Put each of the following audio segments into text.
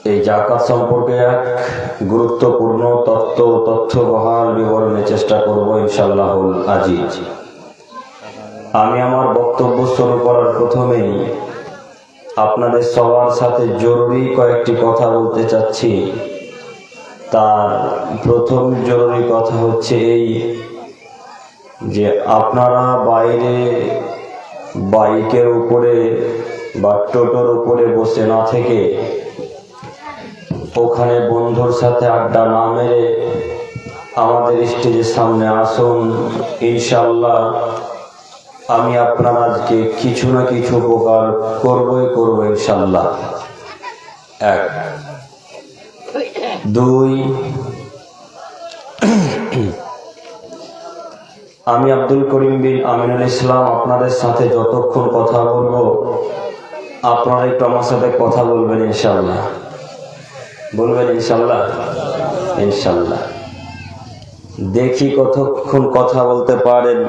এই জাকাত সম্পর্কে এক গুরুত্বপূর্ণ তথ্যবহাল বিবরণের চেষ্টা করব ইনশাআল্লাহুল আজিজ। আমি আমার বক্তব্য শুরু করার প্রথমেই আপনাদের সবার সাথে জরুরি কয়েকটি কথা বলতে চাচ্ছি। তার প্রথম জরুরি কথা হচ্ছে এই যে আপনারা বাইরে বাইকের উপরে বা টোটোর উপরে বসে না থেকে ওখানে বন্ধুর সাথে আড্ডা না মেরে আমাদের স্টেজের সামনে আসুন। ইনশাআল্লাহ আমি আপনার আজকে কিছু না কিছু উপকার করবো ইনশাআল্লাহ। এক, দুই, আমি আব্দুল করিম বিন আমিনুল ইসলাম আপনাদের সাথে যতক্ষণ কথা বলবো আপনারা একটু আমার সাথে কথা বলবেন ইনশাআল্লাহ। বলবেন ইনশাআল্লাহ? ইনশাআল্লাহ। দেখি কতক্ষণ কথা বলতে পারেন।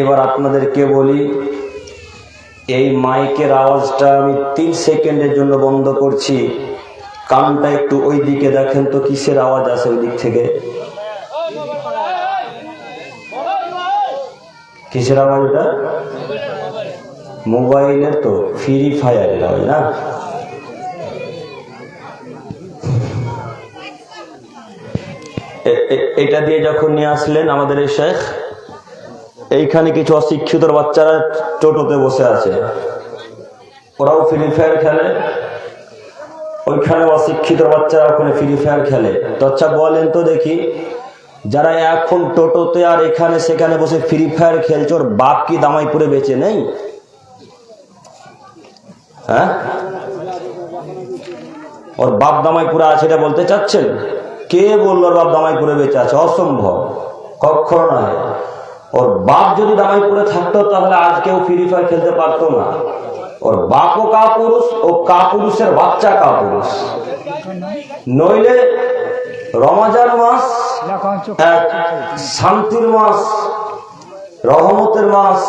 এবার আপনাদেরকে বলি, এই মাইকের আওয়াজটা আমি 3 সেকেন্ডের জন্য বন্ধ করছি। কানটা একটু ওই দিকে দেখেন তো, কিসের আওয়াজ আসে ওই দিক থেকে? কিসের আওয়াজ ওটা? মোবাইলের তো, ফ্রি ফায়ারের আওয়াজ না? এটা দিয়ে যখন নিয়ে আসলেন আমাদের এই শেখ, এইখানে কিছু অশিক্ষিত বাচ্চারা টোটোতে বসে আছে, ওরাও ফ্রি ফায়ার খেলে। ওইখানে অশিক্ষিত বাচ্চারা ওখানে ফ্রি ফায়ার খেলে। তো আচ্ছা বলেন তো দেখি, যারা এখন টোটোতে আর এখানে সেখানে বসে ফ্রি ফায়ার খেলছে, ওর বাপ কি দামাইপুরে বেঁচে নেই? হ্যাঁ, ওর বাপ দামাইপুরে আছে এটা বলতে চাচ্ছেন? কে বললো ওর বাপ দামাইপুরে বেঁচে আছে? অসম্ভব, কখনো নয়। ওর বাপ যদি দামাইপুরে থাকতো তাহলে আজ কেউ ফ্রি ফায়ার খেলতে পারতো না। ওর বাপও কাপুরুষ, ও কাপুরুষের বাচ্চা কাপুরুষ। নইলে রমজান মাস এক শান্তির মাস, রহমতের মাস,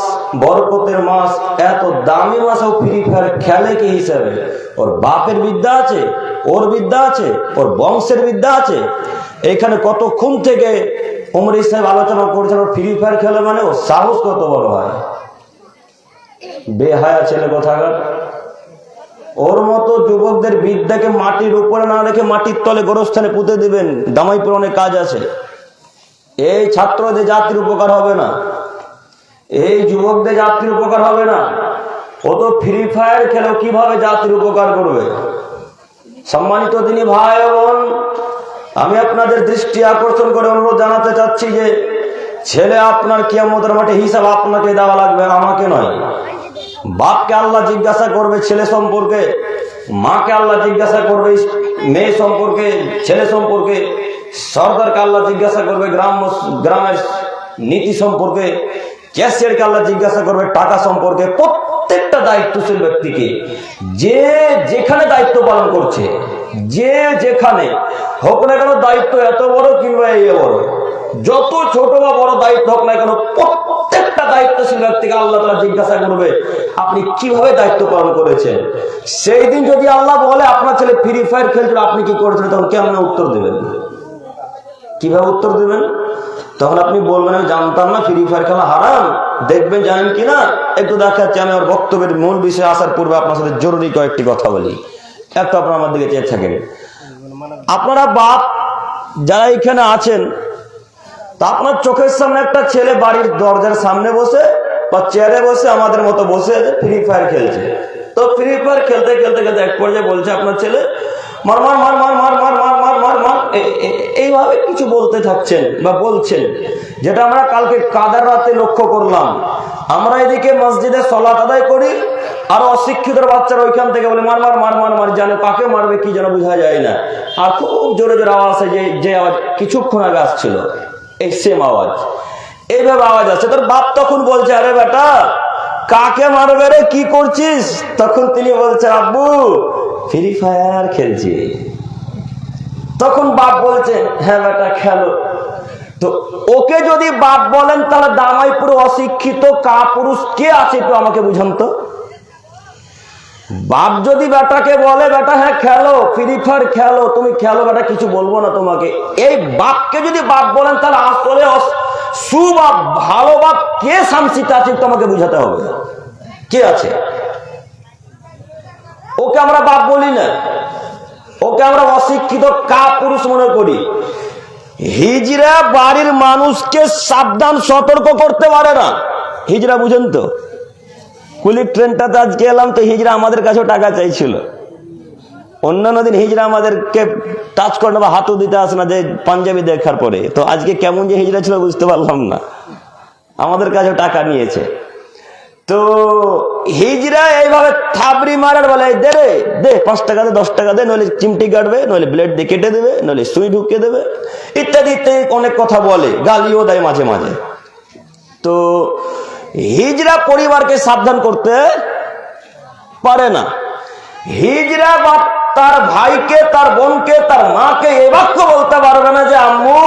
বরকতের মাস, এত দামি মাসেও ফ্রি ফায়ার খেলে কি হিসাবে? ওর বাপের বিদ্যা আছে, ওর বিদ্যা আছে, ওর বংশের বিদ্যা আছে। এখানে কতক্ষণ থেকে উমর সাহেব আলোচনা করছেন, ওর ফ্রি ফায়ার খেলে মানে ওর সাহস কত বড় হয়? বেহায়া ছেলে কোথাকার। ওর মতো যুবকদের বিদ্যাকে মাটির উপরে না রেখে মাটির তলে গোরস্থানে পুঁতে দিবেন। দামাইপুর অনেক কাজ আছে। এই ছাত্রদের জাতির উপকার হবে না, এই যুবকদের জাতির উপকার হবে না। ও তো ফ্রি ফায়ার খেলেও কিভাবে জাতির উপকার করবে? সম্মানিত দিনী ভাই বোন, আমি আপনাদের দৃষ্টি আকর্ষণ করে অনুরোধ জানাতে চাচ্ছি যে ছেলে আপনার কিয়ামতের মাঠে হিসাব আপনাকে দেওয়া লাগবে, আমাকে নয়। বাপকে আল্লাহ জিজ্ঞাসা করবে ছেলে সম্পর্কে, মাকে আল্লাহ জিজ্ঞাসা করবে মেয়ে সম্পর্কে, ছেলে সম্পর্কে, সরকারকে আল্লাহ জিজ্ঞাসা করবে গ্রামের নীতি সম্পর্কে, ক্যাশিয়ারকে আল্লাহ জিজ্ঞাসা করবে টাকা সম্পর্কে। প্রত্যেকটা দায়িত্বশীল ব্যক্তিকে যে যেখানে দায়িত্ব পালন করছে, যে যেখানে হোক না কেন, দায়িত্ব এত বড় কিংবা এই বড়, যত ছোট বা বড় দায়িত্ব হোক না কেন, প্রত্যেকটা দায়িত্বশীল ব্যক্তিকে আল্লাহ তাআলা জিজ্ঞাসা করবে আপনি কিভাবে দায়িত্ব পালন করেছেন। সেই দিন যদি আল্লাহ বলে আপনার ছেলে ফ্রি ফায়ার খেলছিল, আপনি কি করেছিলেন, তখন কেমন উত্তর দেবেন? কিভাবে উত্তর দেবেন? তখন আপনি বলবেন আমি জানতাম না ফ্রি ফায়ার খেলা হারাম। দেখবেন জানেন কিনা, একটু দেখাচ্ছি। আমি আমার বক্তব্যের মূল বিষয়ে আসার পূর্বে আপনার সাথে জরুরি কয়েকটি কথা বলি। একটু আপনারা আমার দিকে চেয়ে থাকেন। আপনারা বাপ যারা এখানে আছেন, তা আপনার চোখের সামনে একটা ছেলে বাড়ির দরজার সামনে বসে বা চেয়ারে বসে আমাদের মতো বসে আছে, ফ্রি ফায়ার খেলছে। তো ফ্রি ফায়ার খেলতে খেলতে খেলতে এক পর্যায়ে বলছে আপনার ছেলে মার মার মার মার মার মার মার মার মার মার, এইভাবে কিছু বলতে থাকছেন বা বলছেন, যেটা আমরা কালকে কাদার রাতে লক্ষ্য করলাম। আমরা এদিকে মসজিদে সালাত আদায় করি, আর অশিক্ষিত বাচ্চারা ওইখান থেকে বলে মার মার মার মার মার, জানে কাকে মারবে কি যেন বোঝা যায় না। আর খুব জোরে জোরে আওয়াজ আছে, যে আওয়াজ কিছুক্ষণ আগে আসছিল, এই সেম আওয়াজ, এইভাবে আওয়াজ আছে। তোর বাপ তখন বলছে আরে বেটা কাকে মারবে রে, কি করছিস? তখন তিনি বলছে আব্বু ফ্রি ফায়ার খেলছি। তখন বাপ বলছে হ্যাঁ বেটা খেলো। তো ওকে যদি বাপ বলেন, তাহলে দামাইপুরে অশিক্ষিত কাপুরুষ কে আছে একটু আমাকে বুঝান তো। বাপ যদি বেটাকে বলে বেটা হ্যাঁ খেলো, ফ্রি ফায়ার খেলো, তুমি খেলো বেটা, কিছু বলবো না তোমাকে, এই বাপকে যদি বাপ বলেন তাহলে আসলে সুবাপ ভালো বাপ কে শামসিতে আছে তোমাকে বুঝাতে হবে কে আছে। ওকে আমরা বাপ বলি না, ওকে আমরা অশিক্ষিত কাপুরুষ মনে করি। হিজড়া বাড়ির মানুষকে সাবধান সতর্ক করতে পারে না। হিজড়া বুঝেন তো, কুলিক ট্রেনটাতে আজকে এলাম তো হিজড়া আমাদের কাছেও টাকা চাইছিল। অন্যান্য দিন হিজড়া আমাদেরকে টাচ করে না বা হাতও দিতে আসে না যে পাঞ্জাবি দেখার পরে, তো আজকে কেমন যে হিজড়া ছিল বুঝতে পারলাম না, আমাদের কাছেও টাকা নিয়েছে। তো হিজড়া এইভাবে থাবড়ি মারার বলে দে রে দে, 5 টাকা দে, 10 টাকা দে, নইলে চিমটি কাটবে, নইলে ব্লেড দিয়ে কেটে দেবে, নইলে সুই ঢুকিয়ে দেবে, ইত্যাদি ইত্যাদি অনেক কথা বলে, গালিও দেয় মাঝে মাঝে। তো হিজড়া পরিবারকে সাবধান করতে পারে না। হিজড়া বা তার ভাইকে, তার বোনকে, তার মাকে এ বাক্য বলতে পারবে না যে আম্মু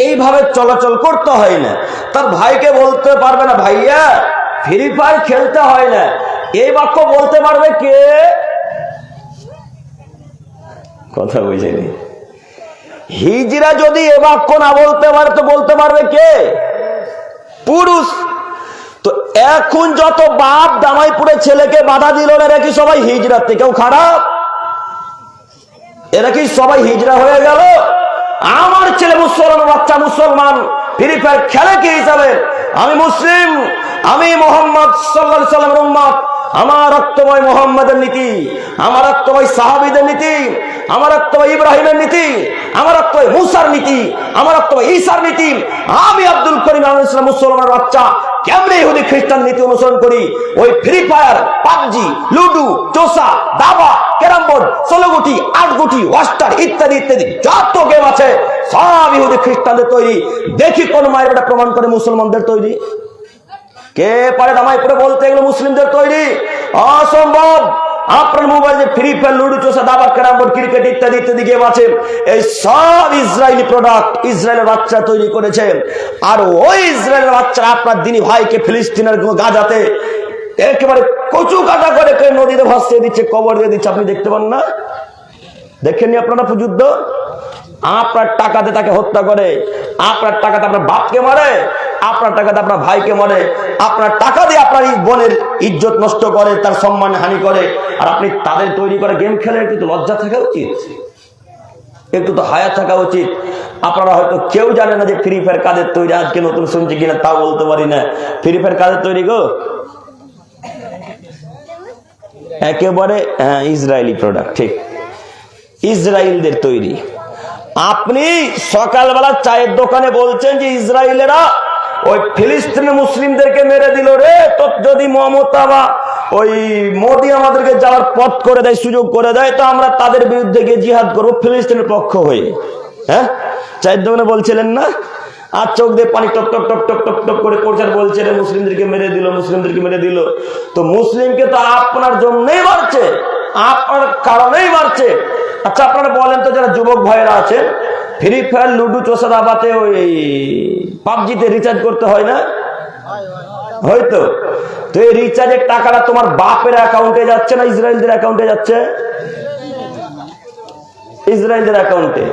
এইভাবে চলাচল করতে হয় না। তার ভাইকে বলতে পারবে না ভাইয়া ফ্রি ফায়ার খেলতে হয় না, এই বাক্য বলতে পারবে কে? কথা বুঝেনি? হিজড়া যদি এ বাক্য না বলতে পারে তো বলতে পারবে কে? পুরুষ। তো এখন যত বাপ জামাইপুরে ছেলেকে বাধা দিল না, এরা কি সবাই হিজড়ার থেকেও খারাপ? এরা কি সবাই হিজড়া হয়ে গেল? আমার ছেলে মুসলমান, বাচ্চা মুসলমান, ফ্রি ফায়ার খেলে কি হিসাবে? আমি মুসলিম, আমি মোহাম্মদ সাল্লাল্লাহু আলাইহি ওয়াসাল্লামের উম্মত, আমার রক্তময় মোহাম্মদের নীতি, আমার রক্তময় সাহাবীদের নীতি, আমার রক্তময় ইব্রাহিমের নীতি, আমার রক্তময় মুসার নীতি, আমার রক্তময় ঈসার নীতি। আমি আব্দুল করিম আলাইহিস সালাম মুসলমানের বাচ্চা কেমনে ইহুদি খ্রিস্টান নীতি অনুসরণ করি? ওই ফ্রি ফায়ার, পাবজি, লুডু, চোসা, দাবা, ক্যারাম বোর্ড, 16 গুটি, 8 গুটি, ওয়াস্টার ইত্যাদি ইত্যাদি যত গেম আছে সব ইহুদি খ্রিস্টানদের তৈরি। দেখি কোন মায়ের বেটা প্রমাণ করে মুসলমানদের তৈরি। কে পারে জামাইপুরে বলতে এগুলো মুসলিমদের তৈরি? অসম্ভব। আপনার মোবাইলে ফ্রি ফায়ার, লুডু, চোসা, দাবা, ক্যারাম বোর্ড, ক্রিকেট ইত্যাদি ইত্যাদি গেম আছে, এই সব ইসরায়েলি প্রোডাক্ট, ইসরায়েলের বাচ্চা তৈরি করেছে। আর ওই ইসরায়েলের বাচ্চা আপনার দিনী ভাইকে ফিলিস্তিনের গাজাতে একেবারে কচু কাটা করে নদীতে ভাসিয়ে দিচ্ছে, কবর দিয়ে দিচ্ছে। আপনি দেখতে পান না? দেখেননি আপনারা যুদ্ধ? আপনার টাকাতে তাকে হত্যা করে, আপনার টাকাতে আপনার বাপকে মারে, আপনার টাকাতে আপনার ভাইকে মারে, আপনার টাকা দিয়ে আপনার বোনের ইজ্জত নষ্ট করে, তার সম্মান হানি করে, আর আপনি তাদের তৈরি করে গেম খেলে। একটু তো লজ্জা থাকা উচিত, একটু তো হায়া থাকা উচিত। আপনারা হয়তো কেউ জানে না যে ফ্রি ফায়ার কাদের তৈরি। আজকে নতুন শুনছি কিনা তাও বলতে পারি না। ফ্রি ফায়ার কাদের তৈরি গো? একেবারে হ্যাঁ, ইসরায়েলি প্রোডাক্ট। ঠিক, ইসরায়েলদের তৈরি। আপনি সকালবেলা চায়ের দোকানে বলছেন যে ইসরায়েলেরা ওই ফিলিস্তিনের মুসলিমদেরকে মেরে দিল রে, তো যদি মমতা বা ওই মোদি আমাদেরকে যাওয়ার পথ করে দেয়, সুযোগ করে দেয়, তো আমরা তাদের বিরুদ্ধে গিয়ে জিহাদ করবো ফিলিস্তিনের পক্ষ হয়ে। হ্যাঁ, চায়ের দোকানে বলছিলেন না? আর চোখ দিয়ে পানি top top top top top top করে পড়ছে, বলছে রে মুসলিমদেরকে মেরে দিল, মুসলিমদেরকে মেরে দিল। তো মুসলিমকে তো আপনার জন্যই মারছে, আপনার কারণেই মারছে। আচ্ছা আপনারা বলেন তো, যারা যুবক ভাইয়েরা আছে, ফ্রি ফায়ার, লুডু, চোসা, দাবাতে, ওই পাবজিতে রিচার্জ করতে হয় না? হয়তো। তো এই রিচার্জের টাকাটা তোমার বাপের অ্যাকাউন্টে যাচ্ছে না ইসরায়েলদের অ্যাকাউন্টে যাচ্ছে? ইসরায়েলদের অ্যাকাউন্টে।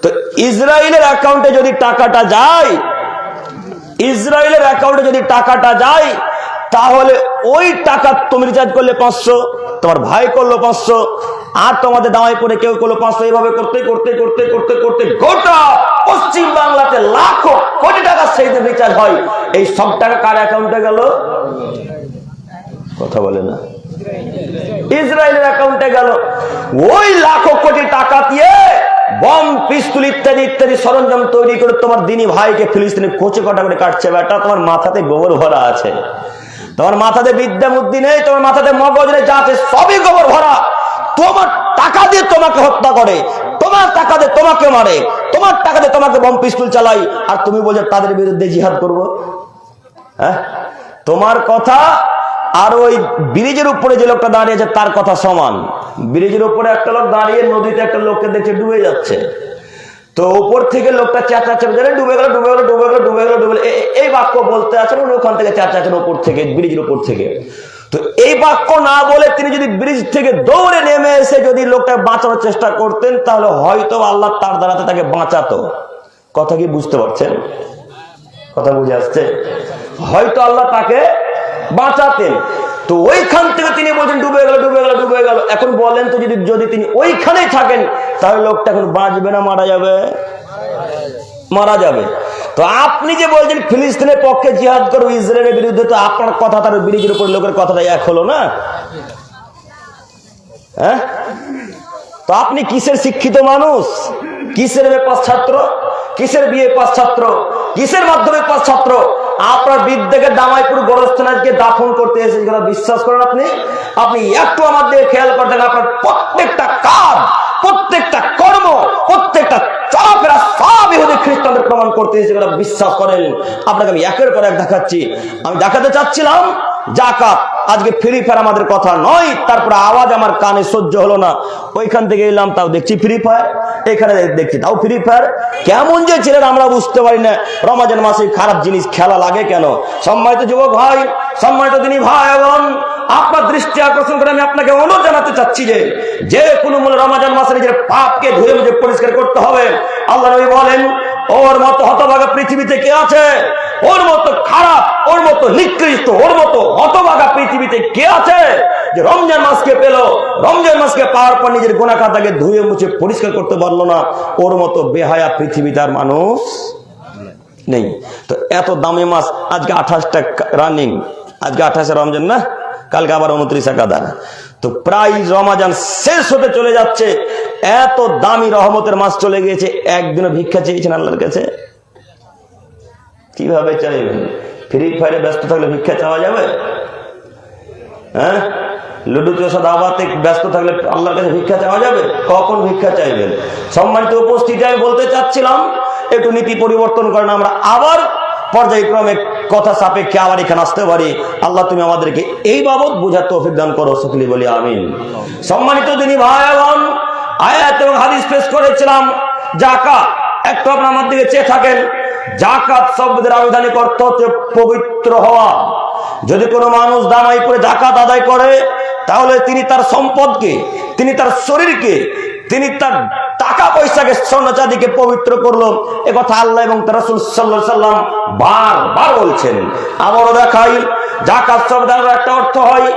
তো ইসরায়েলের অ্যাকাউন্টে যদি টাকাটা যায়, ইসরায়েলের অ্যাকাউন্টে যদি টাকাটা যায়, তাহলে ওই টাকা তুমি রিচার্জ করলে 500, তোমার ভাই করলো 500, আর তোমাদের দামাই পরে কেউ করলো 500। এইভাবে করতে করতে করতে করতে করতে গোটা পশ্চিম বাংলাতে লাখো কোটি টাকা সেই দিন রিচার্জ হয়। এই সব টাকা কার অ্যাকাউন্টে গেল? কথা বলে না? ইসরায়েলের অ্যাকাউন্টে গেল। ওই লাখো কোটি টাকা দিয়ে বম, পিস্তল ইত্যাদি ইত্যাদি সরঞ্জাম তৈরি করে তোমার দিনী ভাইকে ফিলিস্তিনে কোচে কটা করে কাটছে। বেটা তোমার মাথাতে গোবর ভরা আছে, তোমার মাথাতে বিদ্যা বুদ্ধি নেই, তোমার মাথাতে মগজ নেই, যা আছে সবই গোবর ভরা। তোমার টাকা দিয়ে তোমাকে হত্যা করে, তোমার টাকা দিয়ে তোমাকে মারে, তোমার টাকা দিয়ে তোমাকে বম পিস্তল চালাই, আর তুমি বলছো তাদের বিরুদ্ধে জিহাদ করবো? হ্যাঁ, তোমার কথা আর ওই ব্রিজের উপরে যে লোকটা দাঁড়িয়ে আছে তার কথা সমান। ব্রিজের উপরে একটা লোক দাঁড়িয়ে নদীতে একটা লোককে দেখছে ডুবে যাচ্ছে, তো উপর থেকে লোকটা চেঁচাচ্ছে, ডুবে গেল ডুবে গেল ডুবে গেল ডুবে গেল ডুবে গেল, এই বাক্য বলতে আছেন, উনি ওখান থেকে চেঁচাচ্ছেন উপর থেকে, ব্রিজের উপর থেকে। তো এই বাক্য না বলে তিনি যদি ব্রিজ থেকে দৌড়ে নেমে এসে যদি লোকটা বাঁচানোর চেষ্টা করতেন, তাহলে হয়তো আল্লাহ তার দ্বারাতে তাকে বাঁচাতো। কথা কি বুঝতে পারছেন? কথা বুঝে আসছে? হয়তো আল্লাহ তাকে বাঁচাতেন। তো ওইখান থেকে তিনি বলছেন ডুবে গেল, ডুবে গেল, ডুবে গেল। এখন বলেন তো, যদি তিনি ওইখানেই থাকেন, তাহলে লোকটা এখন বাঁচবে না মারা যাবে? মারা যাবে। তো আপনি যে বলছেন ফিলিস্তিনের পক্ষে জিহাদ করো, ইসরায়েলের বিরুদ্ধে, তো আপনার কথা তার ব্রিজের উপর লোকের কথাটা এক হলো না? হ্যাঁ, তো আপনি কিসের শিক্ষিত মানুষ? কিসের পাস ছাত্র? কিসের বিএ পাস ছাত্র? কিসের মাধ্যমিক পাস ছাত্র? আপনার বিদ্যাকে দামাইপুর গোরস্থানে আজকে দাফন করতে এসে বিশ্বাস করেন আপনি? আপনি একটু আমার দিকে খেয়াল করতেন, আপনার প্রত্যেকটা কাজ, প্রত্যেকটা কর্ম, প্রত্যেকটা চলাফেরা সব ইহুদি খ্রিস্টানদের প্রমাণ করতে এসে বিশ্বাস করেন। আপনাকে আমি একের পর এক দেখাচ্ছি। আমি দেখাতে চাচ্ছিলাম জাকাত আজকে ফ্রি ফায়ার আমাদের কথা নয়, তারপরে আওয়াজ আমার কানে সহ্য হলো না, ওইখান থেকে এলাম, তাও দেখছি ফ্রি ফায়ার, এখানে দেখছি তাও ফ্রি ফায়ার। কেমন যে ছেলেরা আমরা বুঝতে পারি না, রমজান মাসে খারাপ জিনিস খেলা লাগে কেন? সম্মানিত যুবক ভাই, সম্মানিত দিনী ভাই এবং আপনার দৃষ্টি আকর্ষণ করে আমি আপনাকে অনুরোধ জানাতে চাচ্ছি যে কোনো মূল রমজান মাসে নিজের পাপকে ধুয়ে মুছে পরিষ্কার করতে হবে। আল্লাহ নবী বলেন, ওর মতো হতভাগা পৃথিবীতে কে আছে? ওর মতো খারাপ, ওর মতো নিকৃষ্ট, ওর মতো হতভাগা পৃথিবীতে কে আছে যে রমজান মাসকে পেল, রমজান মাসকে পাওয়ার পর নিজের গুনাহ খাতাকে ধুয়ে মুছে পরিষ্কার করতে পারলো না? ওর মতো বেহায়া পৃথিবীতে আর মানুষ নেই। তো এত দামি মাস, আজকে 28টা রানিং, আজকে 28 রমজান না, কালকে আবার 29 কাদা। তো প্রায় রমজান শেষ হতে চলে যাচ্ছে, এত দামি রহমতের মাস চলে গিয়েছে, একদিনও ভিক্ষা চেয়েছেন আল্লাহর কাছে? কিভাবে চাইবেন? ফ্রি ফায়ারে ব্যস্ত থাকলে ভিক্ষা চাওয়া যাবে? হ্যাঁ, লুডু চোষা দাবাতে ব্যস্ত থাকলে আল্লাহর কাছে ভিক্ষা চাওয়া যাবে? কখন ভিক্ষা চাইবেন? সম্মানিত উপস্থিতি, আমি বলতে চাচ্ছিলাম একটু নীতি পরিবর্তন করেন, আমরা আবার পর্যায়ক্রমে কথা সাপেক্ষে আবার এখানে আসতে পারি। আল্লাহ তুমি আমাদেরকে এই বাবদ বোঝার তৌফিক দান করো, সকলে বলি আমিন। সম্মানিত দিনী ভাই এবং আয়াত এবং হাদিস পেশ করেছিলাম যাকাত। একটু আপনার আমার দিকে চেয়ে থাকেন। যাকাত শব্দের আবিধানিক অর্থ হচ্ছে পবিত্র হওয়া। যদি কোনো মানুষ দামাই করে যাকাত আদায় করে, তাহলে তিনি তার সম্পদকে, তিনি তার শরীরকে, তিনি তার টাকা পয়সাকে, স্বর্ণ চাঁদিকে পবিত্র করলো। এ কথা আল্লাহ এবং তার রাসূল সাল্লাল্লাহু আলাইহি সাল্লাম বারবার বলছেন। আবারও দেখাই, যাকাত শব্দের একটা অর্থ হয়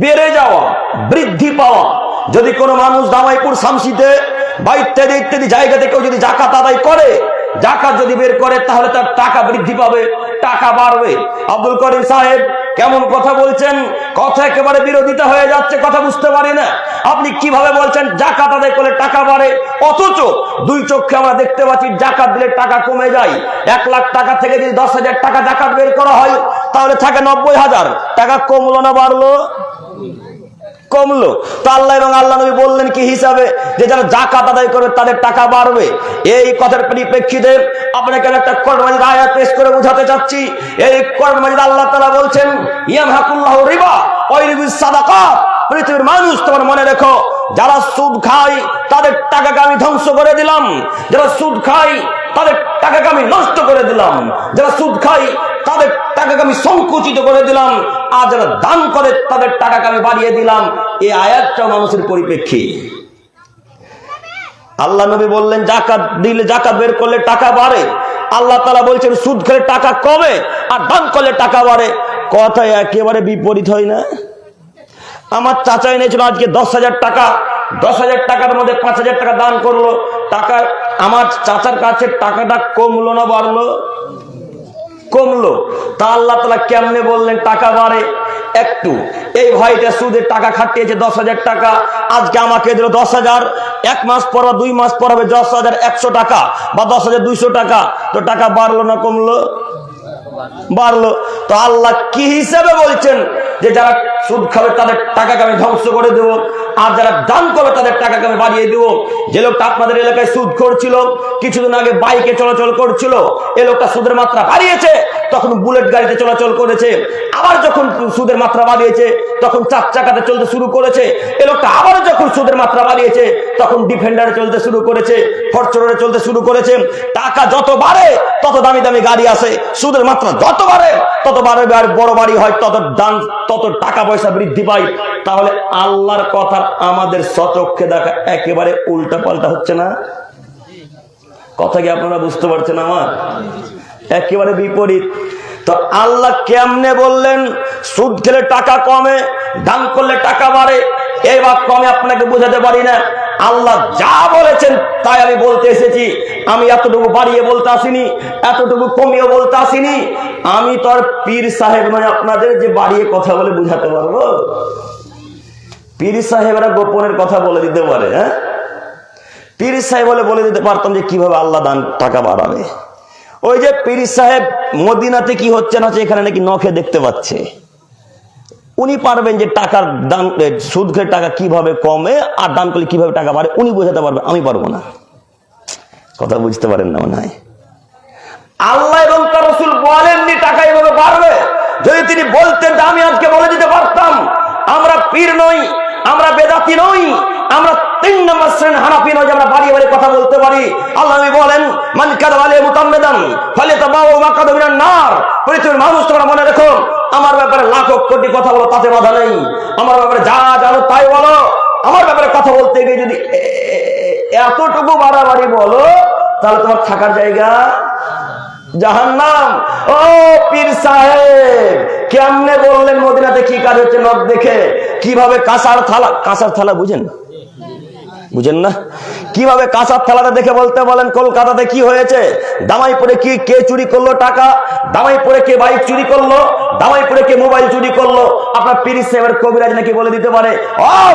বেড়ে যাওয়া, বৃদ্ধি পাওয়া। যদি কোনো মানুষ দামাইপুর, শামসিতে বা ইত্যাদি ইত্যাদি জায়গা থেকেও যদি যাকাত আদায় করে, যাকাত যদি বের করে, তাহলে তার টাকা বৃদ্ধি পাবে, টাকা বাড়বে। আব্দুল করিম সাহেব কেমন কথা বলছেন? কথা একেবারে বিরোধিতা হয়ে যাচ্ছে, কথা বুঝতে পারি না। আপনি কিভাবে বলছেন যাকাত আদায় করলে টাকা বাড়ে, অথচ দুই চোখে আমরা দেখতে পাচ্ছি যাকাত দিলে টাকা কমে যায়। 1 লাখ টাকা থেকে যদি 10,000 টাকা যাকাত বের করা হয়, তাহলে থাকে 90,000 টাকা। কমলো না বাড়লো? কমলো। তো আল্লাহ এবং আল্লাহ নবী বললেন কি হিসাবে? যে যারা যাকাত আদায় করবে তাদের টাকা বাড়বে। এই কথার পরিপ্রেক্ষিতে আপনাকে একটা কোরআন মাজিদ আয়াত পেশ করে বোঝাতে চাচ্ছি। এই কোরআন মাজিদ আল্লাহ তাআলা বলছেন, ইয়ামহাকুল্লাহু রিবা ওয়া ইউরবিস সাদাকাত। পৃথিবীর মানুষ, তোমার মনে রেখো, যারা সুদ খায় তাদের টাকাকে আমি ধ্বংস করে দিলাম, যারা সুদ খায় তাদের টাকাকে আমি নষ্ট করে দিলাম, যারা সুদ খায় তাদের টাকাকে আমি সংকুচিত করে দিলাম, আর যারা দান করে তাদের টাকাকে আমি বাড়িয়ে দিলাম। এই আয়াতটা মানুষের পরিপ্রেক্ষী। আল্লাহ নবী বললেন যাকাত দিলে, যাকাত বের করলে টাকা বাড়ে। আল্লাহ তাআলা বলছেন সুদ খেলে টাকা কমে, আর দান করলে টাকা বাড়ে। কথা একেবারে বিপরীত হয় না? আমার চাচা এনেছিল আজকে 10,000 টাকা, 10,000 টাকার মধ্যে 5,000 টাকা দান করলো। টাকা, আমার চাচার কাছে টাকাটা কমলো না বাড়লো? কমলো। তা আল্লাহ তাআলা কেমনে বললেন টাকা বাড়ে? একটু এই ভাইটা সুদের টাকা খাটিয়েছে 10,000 টাকা, আজকে আমাকে দিল 10,000, 1 মাস পর বা 2 মাস পর হবে 10,100 টাকা বা 10,200 টাকা। তো টাকা বাড়লো না কমলো? বাড়লো। তো আল্লাহ কি হিসাবে বলছেন যে যারা সুদ খাবে তাদের টাকাকে আমি ধ্বংস করে দেব, আর যারা দান করবে তাদের টাকাকে আমি বাড়িয়ে দেব? যে লোকটা আপনাদের এলাকায় সুদ করছিল, কিছুদিন আগে বাইকে চলাচল করছিল, এই লোকটা সুদের মাত্রা বাড়িয়েছে, তো তখন বুলেট গাড়িতে চলাচল করেছে, আবার যখন সুদের মাত্রা বাড়িয়েছে তখন 4 চাকাতে চলতে শুরু করেছে। এই লোকটা আবার যখন সুদের মাত্রা বাড়িয়েছে তখন ডিফেন্ডারে চলতে শুরু করেছে, ফরচুনারে চলতে শুরু করেছে। টাকা যত বাড়ে তত দামি দামি গাড়ি আসে, সুদের মাত্রা যত বাড়ে তত বড় বাড়ি হয়, তত টাকা পয়সা বৃদ্ধি পায়। তাহলে আল্লাহর কথা আমাদের সচক্ষে দেখা একেবারে উল্টা পাল্টা হচ্ছে না? কথা কি আপনারা বুঝতে পারছেন? আমার একেবারে বিপরীত। তো আল্লাহ কেমনে বললেন সুদ খেলে টাকা কমে, দান করলে টাকা বাড়ে? এই বাক্য আমি আপনাকে বোঝাতে পারি না। আল্লাহ যা বলেছেন তাই আমি বলতে এসেছি। আমি এতটুকু বাড়িয়ে বলতে আসিনি, এতটুকু কমিয়ে বলতে আসিনি। আমি তো আর পীর সাহেব নয় আপনাদের যে বাড়িয়ে কথা বলে বুঝাতে পারবো। পীর সাহেবরা গোপনের কথা বলে দিতে পারে। হ্যাঁ, পীর সাহেব বলে দিতে পারতাম যে কিভাবে আল্লাহ দান টাকা বাড়াবে। ওই যে পীর সাহেব মদিনাতে কি হচ্ছে না এখানে নাকি নখে দেখতে পাচ্ছে, উনি পারবেন যে টাকার দান, সুদ খেয়ে টাকা কিভাবে কমে আর দান করলে কিভাবে টাকা বাড়ে উনি বোঝাতে পারবে, আমি পারবো না। কথা বুঝতে পারেন না মনে হয়? আল্লাহ এবং তার রাসূল বলেননি টাকা এভাবে বাড়বে। যদি তিনি বলতেন আমি আজকে বলে দিতে পারতাম। আমরা পীর নই, আমরা বেদাতি নই, আমরা 3 নম্বর শ্রেণীর হানাফি নই যে আমরা বাড়িয়ে বাড়িয়ে কথা বলতে পারি। আল্লাহ নবী বলেন মান কাযাবা আলাইহি মুতাআম্মিদান ফালিয়াতাবাওয়া মাকআদাহু মিনান নার। পৃথিবীর মানুষ তোমরা মনে রেখো, আমার ব্যাপারে লাখ কোটি কথা বলো তাতে বাধা নেই, আমার ব্যাপারে যা জানো তাই বলো। আমার ব্যাপারে কথা বলতে গিয়ে যদি এতটুকু বাড়াবাড়ি বলো তাহলে তোমার থাকার জায়গা জাহান্নাম। ও পীর সাহেব কেমনে বললেন মদিনাতে কি কাজ হচ্ছে নখ দেখে? কিভাবে কাঁসার থালা বুঝেন না? কিভাবে কাঁসার থালাটা দেখে বলতে বলেন কলকাতাতে কি হয়েছে, দামাইপুরে কি কে চুরি করলো টাকা, দামাইপুরে কে বাইক চুরি করলো, দামাইপুরে কে মোবাইল চুরি করলো। আপনার পীর সাহেবের কবিরাজ নাকি বলে দিতে পারে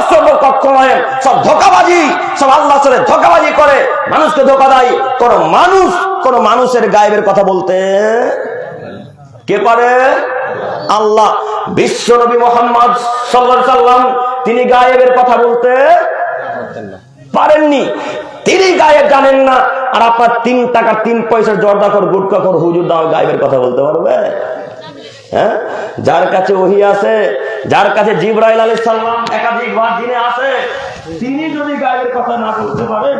সব কক্ষ নয়, সব ধোঁকাবাজি, সব আল্লাহর সাথে ধোঁকাবাজি করে মানুষকে ধোঁকা দেয়। কোন মানুষের গায়েবের কথা বলতে কে পারে? আল্লাহ। বিশ্ব নবী মুহাম্মদ সাল্লাল্লাহু আলাইহি সাল্লাম তিনি গায়েবের কথা বলতে পারেননি, তিনি গায়েব জানেন না। আর আপনার 3 টাকা 3 পয়সার জর্দাখোর গুটখাখোর হুজুর দাও গায়েবের কথা বলতে পারবে? হ্যাঁ, যার কাছে ওহী আছে, যার কাছে জিবরাইল আলাইহিস সালাম একাধিকবার দিনে আসে, তিনি যদি গায়েবের কথা না বলতে পারেন,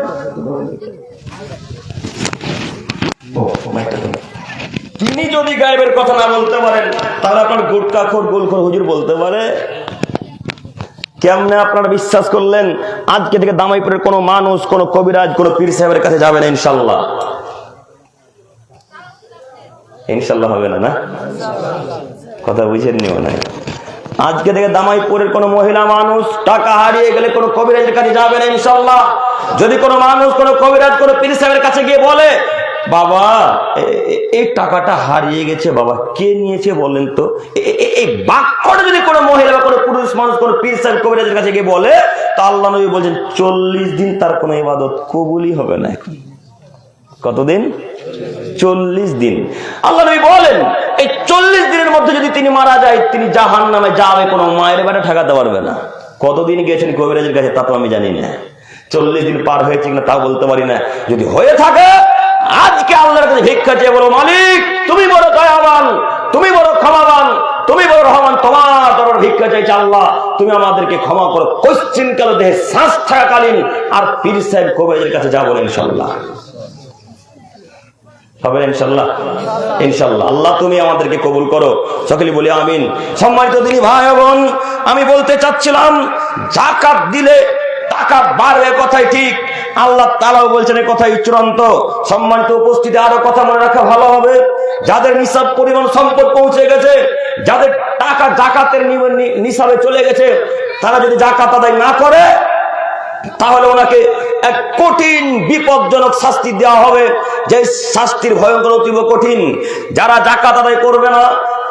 তিনি যদি গায়েবের কথা না বলতে পারেন তাহলে আপনার গুটখাখোর গোলখোর হুজুর বলতে পারে? কেমনে আপনারা বিশ্বাস করলেন আজকে থেকে দামাইপুরের কোন মানুষ, কোন কবিরাজ, কোন পীর সাহেবের কাছে যাবে না? ইনশাল্লাহ ইনশাল্লাহ হবে না? না কথা বুঝেননি মনে হয়? আজকে থেকে দামাইপুরের কোন মহিলা মানুষ টাকা হারিয়ে গেলে কোন কবিরাজের কাছে যাবে না ইনশাল্লাহ। যদি কোন মানুষ কোন কবিরাজ কোন পীর সাহেবের কাছে গিয়ে বলে বাবা এই টাকাটা হারিয়ে গেছে, বাবা কে নিয়েছে বলেন তো, এই বাক্যটা যদি কোনো মহিলা বা কোনো পুরুষ মানুষ কোনো পীর সাহেব কবিরাজের কাছে গিয়ে বলে, তা আল্লাহ নবী বলছেন 40 দিন তার কোনো ইবাদত কবুলই হবে না। এখন কতদিন? 40 দিন। আল্লাহ নবী বলেন এই 40 দিনের মধ্যে যদি তিনি মারা যায় তিনি জাহান্নামে যাবে, কোনো মায়ের বাড়ি ঠেকাতে পারবে না। কতদিন গিয়েছেন কবিরাজের কাছে তা তো আমি জানি না, 40 দিন পার হয়েছে কিনা তাও বলতে পারি না। যদি হয়ে থাকে আজকে আল্লাহর কাছে ভিক্ষা চেয়ে বলো মালিক তুমি বড় দয়াবান, তুমি বড় ক্ষমাবান, তুমি বড় রহমান, তোমার দরবার ভিক্ষা চাইছে আল্লাহ তুমি আমাদেরকে ক্ষমা করো। কোশ্চিন কাল দেহে শ্বাস থাকাকালীন আর পীর সাহেব কবিরাজের কাছে যাবো ইনশাআল্লাহ, হবে ইনশাআল্লাহ। ইনশাআল্লাহ আল্লাহ তুমি আমাদেরকে কবুল করো, সকলে বলি আমিন। সম্মানিত দিনী ভাই বোন, আমি বলতে চাচ্ছিলাম যাকাত দিলে টাকা বাড়বে, কথাই ঠিক। আল্লাহ তাআলাও বলছেন এই কথাই চূড়ান্ত। সম্মানিত উপস্থিতি আরো কথা মনে রাখা ভালো হবে, যাদের নিসাব পরিমাণ সম্পদ পৌঁছে গেছে, যাদের টাকা যাকাতের নিসাবে চলে গেছে, তারা যদি যাকাত আদায় না করে তাহলে ওনাকে এক কঠিন বিপজ্জনক শাস্তি দেওয়া হবে, যে শাস্তির ভয়ঙ্কর অতীব কঠিন। যারা যাকাত আদায় করবে না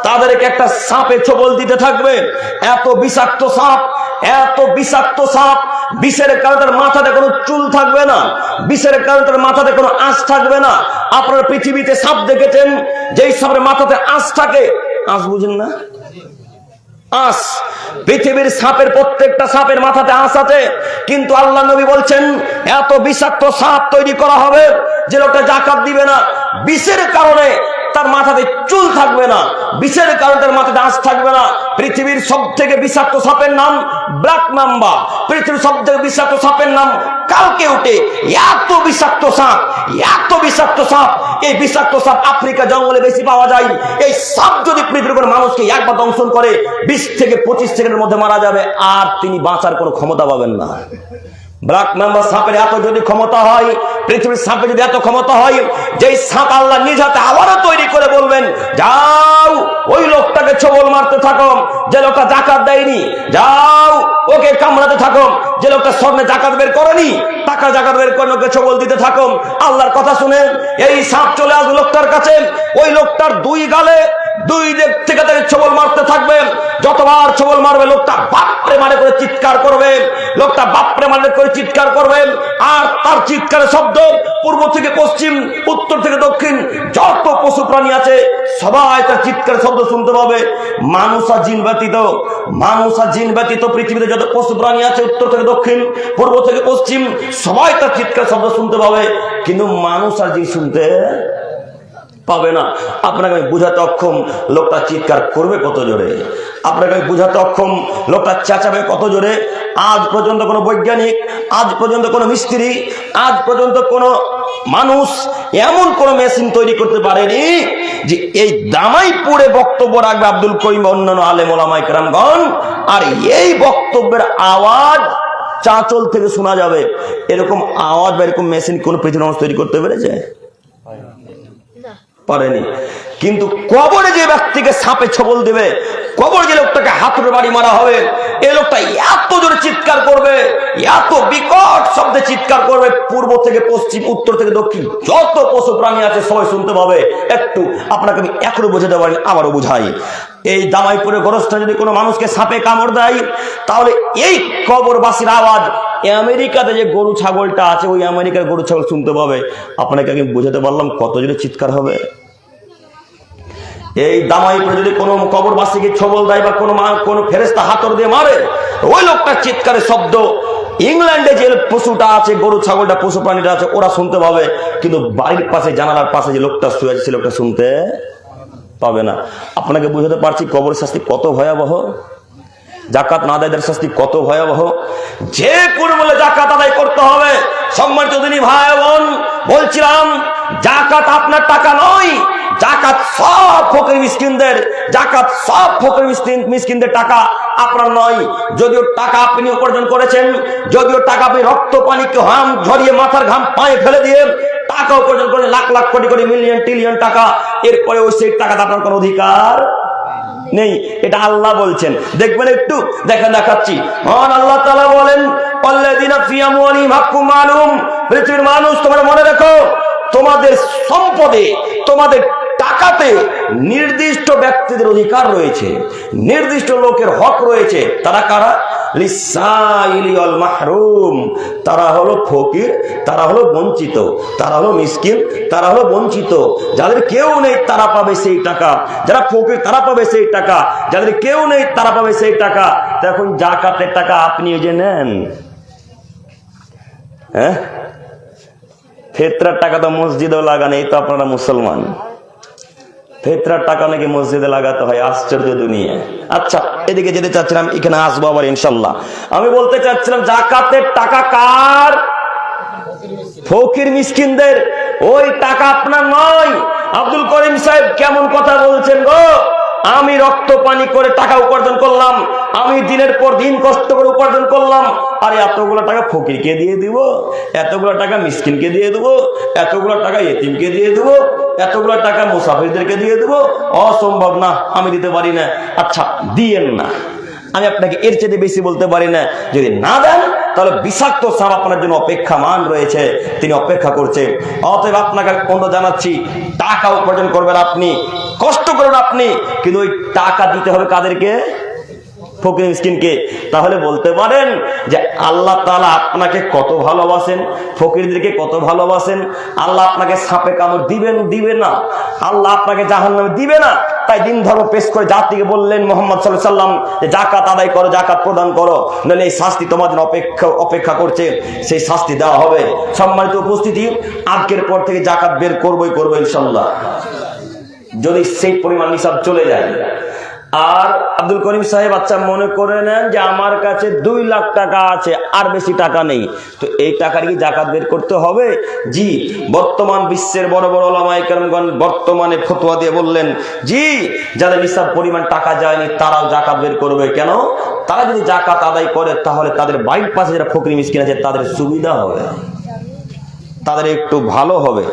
তাদেরকে একটা সাপে ছোবল দিতে থাকবে, এত বিষাক্ত সাপ, এত বিষাক্ত সাপ, বিষের কারণে তার মাথাতে কোনো চুল থাকবে না, বিষের কারণে তার মাথাতে কোনো আঁশ থাকবে না। আপনারা পৃথিবীতে সাপ দেখেছেন যেই সাপের মাথাতে আঁশ থাকে, আঁশ বুঝেন না? আঁশ, পৃথিবীর সাপের প্রত্যেকটা সাপের মাথাতে আঁশ আছে, কিন্তু আল্লাহ নবী বলছেন এত বিষাক্ত সাপ তৈরি করা হবে যে লোকটা যাকাত দিবে না, বিষের কারণে তার মাথাতে চুল থাকবে না, বিষের কারণে তার মাথাতে আঁশ থাকবে না। পৃথিবীর সব থেকে বিষাক্ত সাপের নাম ব্ল্যাক মাম্বা, পৃথিবীর সব থেকে বিষাক্ত সাপের নাম কালকে উঠে। এত বিষাক্ত সাপ, এত বিষাক্ত সাপ, এই বিষাক্ত সাপ আফ্রিকা জঙ্গলে বেশি পাওয়া যায়। এই সাপ যদি পৃথিবীর কোনো মানুষকে একবার দংশন করে 20 থেকে 25 সেকেন্ডের মধ্যে মারা যাবে, আর তিনি বাঁচার কোনো ক্ষমতা পাবেন না। ব্ল্যাক মাম্বা সাপের এত যদি ক্ষমতা হয়, পৃথিবীর সাপে যদি এত ক্ষমতা হয়, যেই সাপ আল্লাহ নিজ হাতে আবারও তৈরি করে বলবেন, যাও ওই লোকটাকে ছোবল মারতে থাকো, যে লোকটা জাকাত দেয়নি, যাও ওকে কামড়াতে থাকো, যে লোকটা স্বর্ণে জাকাত বের করেনি, টাকা জাকাত বের করে ওকে ছোবল দিতে থাকো। আল্লাহর কথা শুনে এই সাপ চলে আসবে লোকটার কাছে, ওই লোকটার দুই গালে দুই দিক থেকে তাকে ছোবল মারতে থাকবে। যতবার ছোবল মারবে লোকটা বাপরে মানে করে চিৎকার করবে, লোকটা বাপরে মানে করে চিৎকার করবে। আর তার চিৎকারের শব্দ পূর্ব থেকে পশ্চিম, উত্তর থেকে দক্ষিণ, যত পশু প্রাণী আছে সবাই তার চিৎকারের শব্দ শুনতে পাবে। মানুষ আর জিন ব্যতীত, মানুষ আর জিন ব্যতীত পৃথিবীতে যত পশু প্রাণী আছে উত্তর থেকে দক্ষিণ, পূর্ব থেকে পশ্চিম, সবাই তার চিৎকার শব্দ শুনতে পাবে, কিন্তু মানুষ আর জিন শুনতে পাবে না। আপনাকে আমি বুঝাতে অক্ষম লোকটা চিৎকার করবে কত জোরে, আপনাকে আমি বুঝাতে অক্ষম লোকটা চেঁচাবে কত জোরে। আজ পর্যন্ত কোনো বৈজ্ঞানিক, আজ পর্যন্ত কোনো মিস্ত্রি, আজ পর্যন্ত কোনো মানুষ এমন কোন মেশিন তৈরি করতে পারেনি যে এই দামাইপুরে বক্তব্য রাখবে আব্দুল করিম অন্যান্য আলেম ওলামায়ে কেরামগণ, আর এই বক্তব্যের আওয়াজ চাঁচল থেকে শোনা যাবে, এরকম আওয়াজ বা এরকম মেশিন কোন পৃথিবীর মানুষ তৈরি করতে পেরেছে? পারেনি। কিন্তু কবরে যে ব্যক্তিকে সাপে ছোবল দেবে, কবরে যে লোকটাকে হাতুড়ে বাড়ি মারা হবে, এই লোকটা এত জোরে চিৎকার করবে, এত বিকট শব্দে চিৎকার করবে, পূর্ব থেকে পশ্চিম, উত্তর থেকে দক্ষিণ, যত পশু প্রাণী আছে সবাই শুনতে পাবে। একটু আপনাকে আমি এখনো বোঝাতে পারি, আবারও বুঝাই। এই দামাইপুরের গোরস্তা যদি কোনো মানুষকে সাপে কামড় দেয়, তাহলে এই কবরবাসীর আওয়াজ আমেরিকাতে যে গরু ছাগলটা আছে, ওই আমেরিকার গরু ছাগল শুনতে পাবে। আপনাকে আমি বোঝাতে পারলাম কত জোরে চিৎকার হবে। এই দামাইপুরে যদি কোনো কবরবাসীকে ছোবল দেয় বা কোনো ফেরেশতা হাতড় দিয়ে মারে, ওই লোকটার চিৎকারের শব্দ ইংল্যান্ডে যে পশুটা আছে, গরু ছাগলটা, পশু প্রাণীটা আছে, ওরা শুনতে পাবে, কিন্তু বাড়ির পাশে জানালার পাশে যে লোকটা শুয়ে আছে সে লোকটা শুনতে পাবে না। আপনাকে বুঝাতে পারছি কবর শাস্তি কত ভয়াবহ, জাকাত না আদায়দের শাস্তি কত ভয়াবহ। যে কোনো বলে জাকাত আদায় করতে হবে। সম্মানিত দিনী ভাই বোন, বলছিলাম জাকাত আপনার টাকা নয়, জাকাত সব ফকির মিসকিনদের, জাকাত সব ফকির মিসকিনদের টাকা, আপনার নয়। যদিও টাকা আপনি উপার্জন করেছেন, যদিও টাকা আপনি রক্ত পানি ঘাম ঝরিয়ে মাথার ঘাম পায়ে ফেলে দিয়ে টাকা উপার্জন করেন, লাখ লাখ কোটি কোটি মিলিয়ন ট্রিলিয়ন টাকা, এরপরে ওই সেই টাকাটা আপনার কোনো অধিকার নেই। এটা আল্লাহ বলছেন, দেখবেন একটু দেখাচ্ছি। আল্লাহ তাআলা বলেন, আল্লাযীনা ফি আমওয়ালিহিম হাক্কুম মালুম। পৃথিবীর মানুষ, তোমরা মনে রাখো, তোমাদের সম্পদে, তোমাদের টাকাতে নির্দিষ্ট ব্যক্তিদের অধিকার রয়েছে, নির্দিষ্ট লোকের হক রয়েছে। তারা কারা? লিসাইলি ওয়াল মাহরুম। তারা হলো ফকির, তারা হলো বঞ্চিত, তারা হলো মিসকিন, তারা হলো বঞ্চিত। যাদের কেউ নেই তারা পাবে সেই টাকা, যারা ফকির তারা পাবে সেই টাকা, যাদের কেউ নেই তারা পাবে সেই টাকা। দেখুন জাকাতের টাকা আপনি যে নেন, হ্যাঁ, ফিতরার টাকা তো মসজিদেও লাগান, এই তো আপনারা মুসলমান, ফিতরার টাকা নাকি মসজিদে লাগাতে হয়, আশ্চর্য দুনিয়া। আচ্ছা, এদিকে যেতে চাচ্ছিলাম, এখানে আসবো আবার ইনশাল্লাহ। আমি বলতে চাচ্ছিলাম জাকাতের টাকা কার? ফকির মিসকিনদের। ওই টাকা আপনার নয়। আব্দুল করিম সাহেব কেমন কথা বলছেন গো? আমি রক্ত পানি করে টাকা উপার্জন করলাম, আমি দিনের পর দিন কষ্ট করে উপার্জন করলাম, আর এতগুলো টাকা ফকিরকে দিয়ে দিব, এতগুলো টাকা মিসকিনকে দিয়ে দেবো, এতগুলো টাকা ইতিমকে দিয়ে দেবো, এতগুলো টাকা মুসাফিরদেরকে দিয়ে দেবো? অসম্ভব না, আমি দিতে পারি না। আচ্ছা দিয়েন না, আমি আপনাকে এর চেয়ে বেশি বলতে পারি না। যদি না দেন তাহলে বিষাক্ত সাপ আপনার জন্য অপেক্ষামান রয়েছে, তিনি অপেক্ষা করছে। অতএব আপনাকে অনুরোধ জানাচ্ছি, টাকা উপার্জন করবেন আপনি, কষ্ট করুন আপনি, কিন্তু ওই টাকা দিতে হবে কাদেরকে? ফকির মিসকিনকে। তাহলে বলতে পারেন যে আল্লাহ তাআলা আপনাকে কত ভালোবাসেন, ফকিরদেরকে কত ভালোবাসেন। আল্লাহ আপনাকে সাপে কামড় দিবে না, আল্লাহ আপনাকে জাহান্নামে দিবে না। তাই দিন ধর্ম পেশ করে জাতিকে বললেন মুহাম্মদ সাল্লাল্লাহু আলাইহি ওয়াসাল্লাম যে জাকাত আদায় করো, জাকাত প্রদান করো, নইলে এই শাস্তি তোমাদের অপেক্ষা করছে, সেই শাস্তি দেওয়া হবে। সম্মানিত উপস্থিতি, আজকের পর থেকে জাকাত বের করবই ইনশাআল্লাহ। যদি সেই পরিমাণ নিসাব চলে যায়। আর আব্দুল করিম সাহেব আচ্ছা মনে করে নেন যে আমার কাছে 2 লাখ টাকা আছে, আর বেশি টাকা নেই, তো এই টাকার কি জাকাত বের করতে হবে? জি, বর্তমান বিশ্বের বড় বড় ওলামায়ে কেরামগণ বর্তমানে ফতোয়া দিয়ে বললেন জি, যাদের নিসাব পরিমাণ টাকা যায়নি তারাও জাকাত বের করবে। কেন? তারা যদি জাকাত আদায় করে তাহলে তাদের বাড়ির পাশে যারা ফকির মিসকিন আছে তাদের সুবিধা হবে, তাদের একটু ভালো হবে,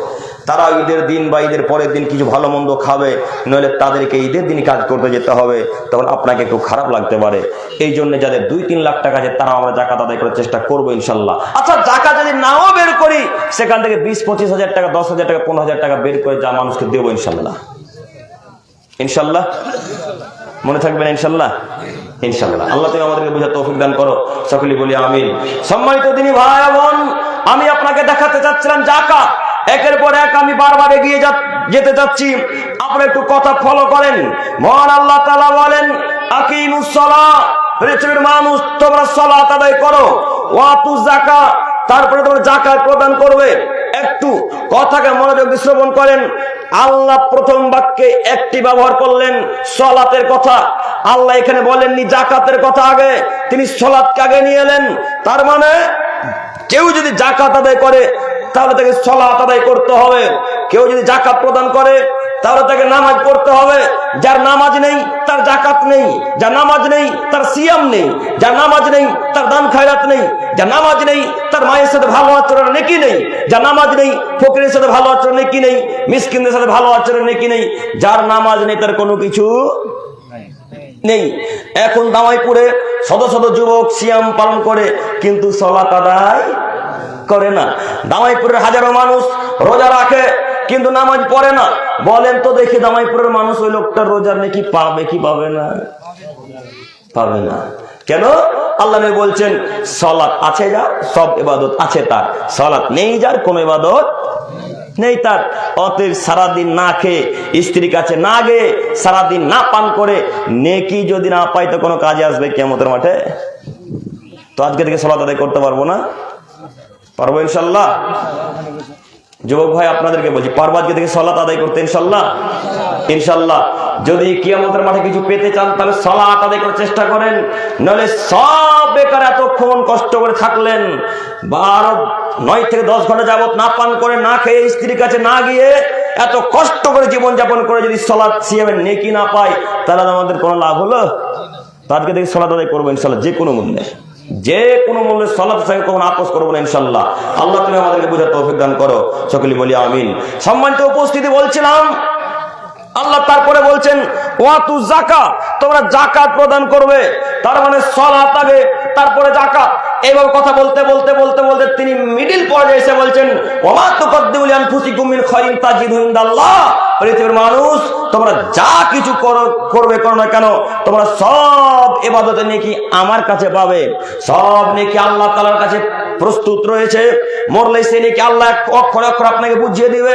তারা ঈদের দিন বা ঈদের পরের দিন কিছু ভালো মন্দ খাবে, নইলে তাদেরকে ঈদের দিন কাজ করতে যেতে হবে, তখন আপনাকে একটু খারাপ লাগতে পারে। এই জন্য যাদের 2-3 লাখ টাকা আছে তারা আমরা জাকাত আদায় করার চেষ্টা করবো ইনশাল্লাহ। আচ্ছা জাকাত যদি নাও বের করি সেখান থেকে 20-25 হাজার টাকা, 10 হাজার টাকা, 15 হাজার টাকা বের করে যা মানুষকে দেবো ইনশাল্লাহ। ইনশাল্লাহ মনে থাকবেন ইনশাল্লাহ। ইনশাল্লাহ আল্লাহ তুমি আমাদেরকে বুঝার তৌফিক দান করো, সকলে বলি আমিন। সম্মানিত দিনী ভাই বোন, আমি আপনাকে দেখাতে চাচ্ছিলাম জাকাত একের পর এক আমি বারবার এগিয়ে যেতে যাচ্ছি, আপনারা একটু কথা ফলো করেন। মহান আল্লাহ তাআলা বলেন আকিমুস সালাহ, পৃথিবীর মানুষ তোমরা সালাত আদায় করো, ওয়াতুজ যাকাত, তারপরে তোমরা যাকাত প্রদান করবে। একটু কথাকে মনোযোগ দিয়ে শ্রবণ করেন। আল্লাহ প্রথম বাক্যে একটি ব্যবহার করলেন সালাতের কথা, আল্লাহ এখানে বলেননি জাকাতের কথা আগে, তিনি সালাতকে আগে নিয়ে এলেন। তার মানে কেউ যদি যাকাত আদায় করে তাহলে তাকে সালাত আদায় করতে হবে, কেউ যদি যাকাত প্রদান করে তাহলে তাকে নামাজ পড়তে হবে। যার নামাজ নেই তার যাকাত নেই, যার নামাজ নেই তার সিয়াম নেই, যার নামাজ নেই তার দান খায়রাত নেই, যার নামাজ নেই তার মায়ের সাথে ভালো আচরণ নেকি নেই, যার নামাজ নেই ফকিরের সাথে ভালো আচরণ নেকি নেই, মিসকিনদের সাথে ভালো আচরণ নেকি নেই, যার নামাজ নেই তার কোনো কিছু নেই। এখন দামাইপুরে শত শত যুবক সিয়াম পালন করে কিন্তু সালাত আদায় করে না। দামাইপুরের হাজারো মানুষ রোজা রাখে কিন্তু নামাজ পড়ে না। বলেন তো দেখি দামাইপুরের মানুষ ওই লোকটার রোজার নাকি পাবে কি পাবে না? পাবে না। কেন? আল্লাহ নবী বলছেন সালাত আছে যার সব ইবাদত আছে তার, সালাত নেই যার কোনো ইবাদত নেই তার। অতএব সারাদিন না খেয়ে স্ত্রীর কাছে না গিয়ে সারাদিন না পান করে নেকি যদি না পাই তো কোনো কাজে আসবে কিয়ামতের মাঠে? তো আজকে থেকে সালাত আদায় করতে পারবো না? পারবো ইনশাল্লাহ। যুবক ভাই আপনাদেরকে বলছি পারবো আজকে থেকে সালাত আদায় করতে ইনশাল্লাহ। ইনশাল্লাহ যদি কিয়ামতের মাঠে কিছু পেতে চান তাহলে সালাত আদায় করার চেষ্টা করেন, নইলে সব বেকার এতক্ষণ কষ্ট করে থাকলেন 9 থেকে 10 ঘন্টা যাবত না পান করে না খেয়ে স্ত্রীর কাছে না গিয়ে এত কষ্ট করে জীবন যাপন করে যদি সালাত সিয়ামের নেকি না পাই তাহলে আমাদের কোনো লাভ হলো? আজকে থেকে সালাত আদায় করবো ইনশাল্লাহ, যে কোনো মূল্যে, যে কোনো মূল্যে সালাত সঙ্গে কখনো আপোষ করবো না ইনশাল্লাহ। আল্লাহ তুমি আমাদেরকে বুঝার তৌফিক দান করো, সকলে বলি আমিন। সম্মানিত উপস্থিতি, বলছিলাম আল্লাহ তারপরে বলছেন ওয়াতুজ যাকাত, তোমরা যাকাত প্রদান করবে। তার মানে সালাত আগে তারপরে যাকাত। এইভাবে কথা বলতে বলতে বলতে বলতে তিনি মিডিল পর্যায়ে এসে বলছেন ওমা তুকদ্দিমু লিআনফুসিকুম মিন খায়রিন তাজিদু ইনদাল্লাহ, পৃথিবীর মানুষ তোমরা যা কিছু করবে করো না কেন তোমরা সব ইবাদতে নেকি আমার কাছে পাবে, সব নেকি আল্লাহ তাআলার কাছে প্রস্তুত রয়েছে। মরলে সে নেকি আল্লাহ অক্ষরে অক্ষরে আপনাকে বুঝিয়ে দিবে।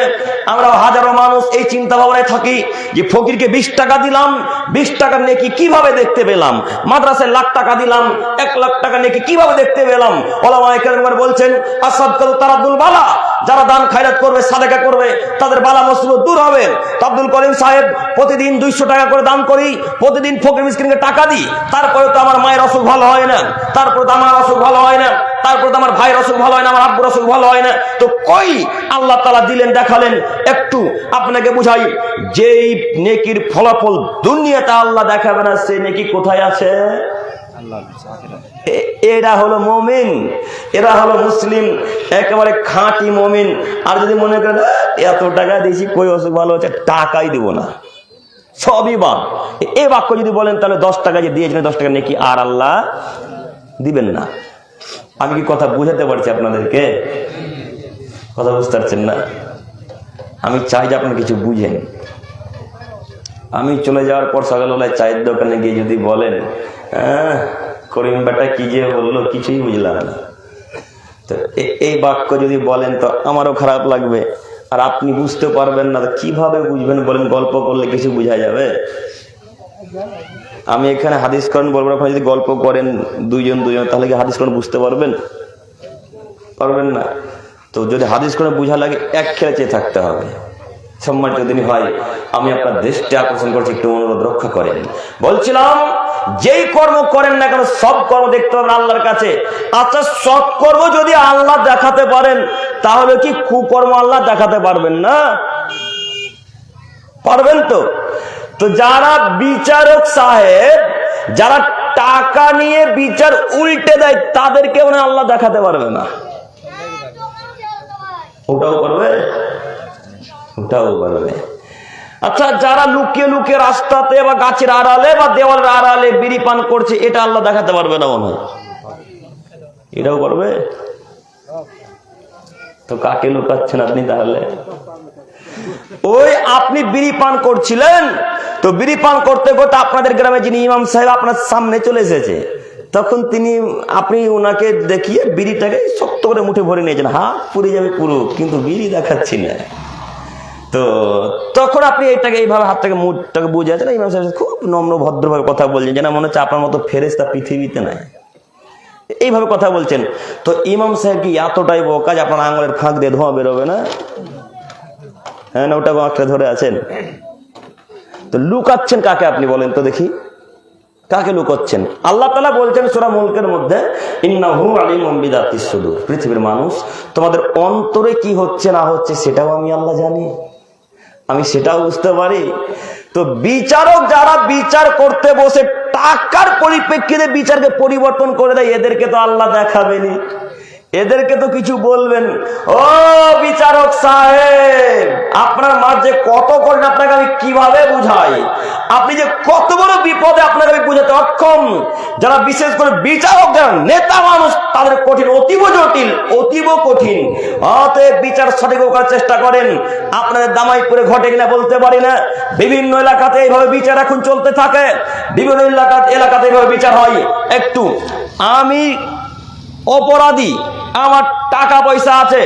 আমরা হাজারো মানুষ এই চিন্তা ভাবনায় থাকি যে ফকিরকে 20 টাকা দিলাম, 20 টাকার নেকি কিভাবে দেখতে পেলাম, মাদ্রাসায় লাখ টাকা দিলাম, 1 লাখ টাকা নেকি কিভাবে দেখতে পেলাম। ওলামায়ে কেরাম বলছেন আসাদকাতু তারাদুল বালা, যারা দান খায়রাত করবে সাদাকা করবে তাদের বালা মুসিবত দূর হবে। তো আব্দুল করিম সাহেব প্রতিদিন 200 টাকা করে দান করি, প্রতিদিন ফকির মিসকিনকে টাকা দিই, তারপরে তো আমার মায়ের অসুখ ভালো হয় না, তারপরে তো আমার অসুখ ভালো হয় না, তারপরে তো আমার ভাইয়ের অসুখ ভালো হয় না, আমার আব্বুর অসুখ ভালো হয় না। তো কই আল্লাহ তাআলা দিলেন দেখালেন। একটু আপনাকে বুঝাই, যেই নেকির ফলাফল দুনিয়াতে আল্লাহ দেখাবে না সেই নেকি কোথায় আছে? এরা হলো মুমিন, এরা হলো মুসলিম, একেবারে খাঁটি মুমিন। আর যদি মনে করেন এত টাকা দিয়েছি কই অসুখ ভালো হচ্ছে, টাকাই দিব না, সবই বাদ, এই বাক্য যদি বলেন তাহলে 10 টাকা যে দিয়েছিলেন 10 টাকা নেকি আর আল্লাহ দিবেন না। আমি কি কথা বুঝাতে পারছি আপনাদেরকে? কথা বুঝতে পারছেন না? আমি চাই যে আপনারা কিছু বুঝেন। আমি চলে যাওয়ার পর সকালবেলায় চায়ের দোকানে গিয়ে যদি বলেন করিম বেটা কি যে বললো কিছুই বুঝলাম না, তো এই বাক্য যদি বলেন তো আমারও খারাপ লাগবে, আর আপনি বুঝতে পারবেন না। কিভাবে বুঝবেন বলেন? গল্প করলে কিছু বোঝা যাবে? আমি এখানে হাদিস কোরআন বলবো, ওখানে যদি গল্প করেন দুইজন তাহলে কি হাদিস কোরআন বুঝতে পারবেন? পারবেন না। তো যদি হাদিস কোরআন বুঝা লাগে এক খেলে চেয়ে থাকতে হবে, সম্মানিত দিনী ভাই, আমি আপনার দৃষ্টি আকর্ষণ করছি, একটু অনুরোধ রক্ষা করেন। বলছিলাম যেই কর্ম করেন না কেন সব কর্ম দেখতে পাবেন আল্লাহর কাছে। আচ্ছা, সৎ কর্ম যদি আল্লাহ দেখাতে পারেন তাহলে কি কুকর্ম আল্লাহ দেখাতে পারবেন না? পারবেন তো। তো যারা বিচারক সাহেব, যারা টাকা নিয়ে বিচার উল্টে দেয়, তাদেরকে মানে আল্লাহ দেখাতে পারবে না। ওটাও পারবে, ওটাও পারবে। আচ্ছা, যারা লুকিয়ে লুকিয়ে রাস্তাতে বা গাছের আড়ালে বা দেওয়ালের আড়ালে বিড়ি পান করছে, এটা আল্লাহ দেখাতে পারবে না মনে হয়? এটাও পারবে। তো কাকে লুকাচ্ছেন আপনি তাহলে? ওই আপনি বিড়ি পান করছিলেন, তো বিড়ি পান করতে করতে আপনাদের গ্রামে যিনি ইমাম সাহেব আপনার সামনে চলে এসেছে, তখন আপনি ওনাকে দেখিয়ে বিড়িটাকে শক্ত করে মুঠে ভরে নিয়েছেন, হাত পুড়ে যাবে পুরো, কিন্তু বিড়ি দেখাচ্ছি না। তো তখন আপনি এইটাকে এইভাবে হাতটাকে মুখটাকে বুঝাচ্ছেন, ইমাম সাহেব খুব নম্র ভদ্রভাবে কথা বলছেন, যেন মনে হচ্ছে আপনার মতো ফেরেশতা পৃথিবীতে নাই, এইভাবে কথা বলছেন। তো ইমাম সাহেব কি এতটাই বোকা যে আপনার আঙুলের ফাঁক দিয়ে ধোঁয়া বেরোবে না? হ্যাঁ না, ওটা আঁকড়ে ধরে আছেন। তো লুকাচ্ছেন কাকে আপনি বলেন তো দেখি, কাকে লুকাচ্ছেন? আল্লাহ তাআলা বলছেন সূরা মুলকের মধ্যে, ইন্নাহু আলিমুম বিযাতিস সুদূর। পৃথিবীর মানুষ, তোমাদের অন্তরে কি হচ্ছে না হচ্ছে সেটাও আমি আল্লাহ জানি, আমি সেটাও বুঝতে পারি। তো বিচারক যারা বিচার করতে বসে টাকার পরিপ্রেক্ষিতে বিচারকে পরিবর্তন করে দেয়, এদেরকে তো আল্লাহ দেখাবেনি, এদেরকে তো কিছু বলবেন। ও বিচারক সাহেব, আপনার মাঝে কত করেন, আপনাকে আমি কিভাবে বুঝাই? আপনি যে কত বড় বিপদে, আপনাকে আমি বুঝাতে অক্ষম। যারা বিশেষ করে বিচারক, যারা নেতা মানুষ, তাদের কঠিন, অতীব জটিল, অতীব কঠিন। অতএব বিচার সঠিক করার চেষ্টা করেন। আপনাদের দামাইপুরে ঘটে কিনা বলতে পারি না, বিভিন্ন এলাকাতে এইভাবে বিচার এখন চলতে থাকে, বিভিন্ন এলাকাতে এইভাবে বিচার হয়। একটু আমি অপরাধী, আমার টাকা পয়সা আছে,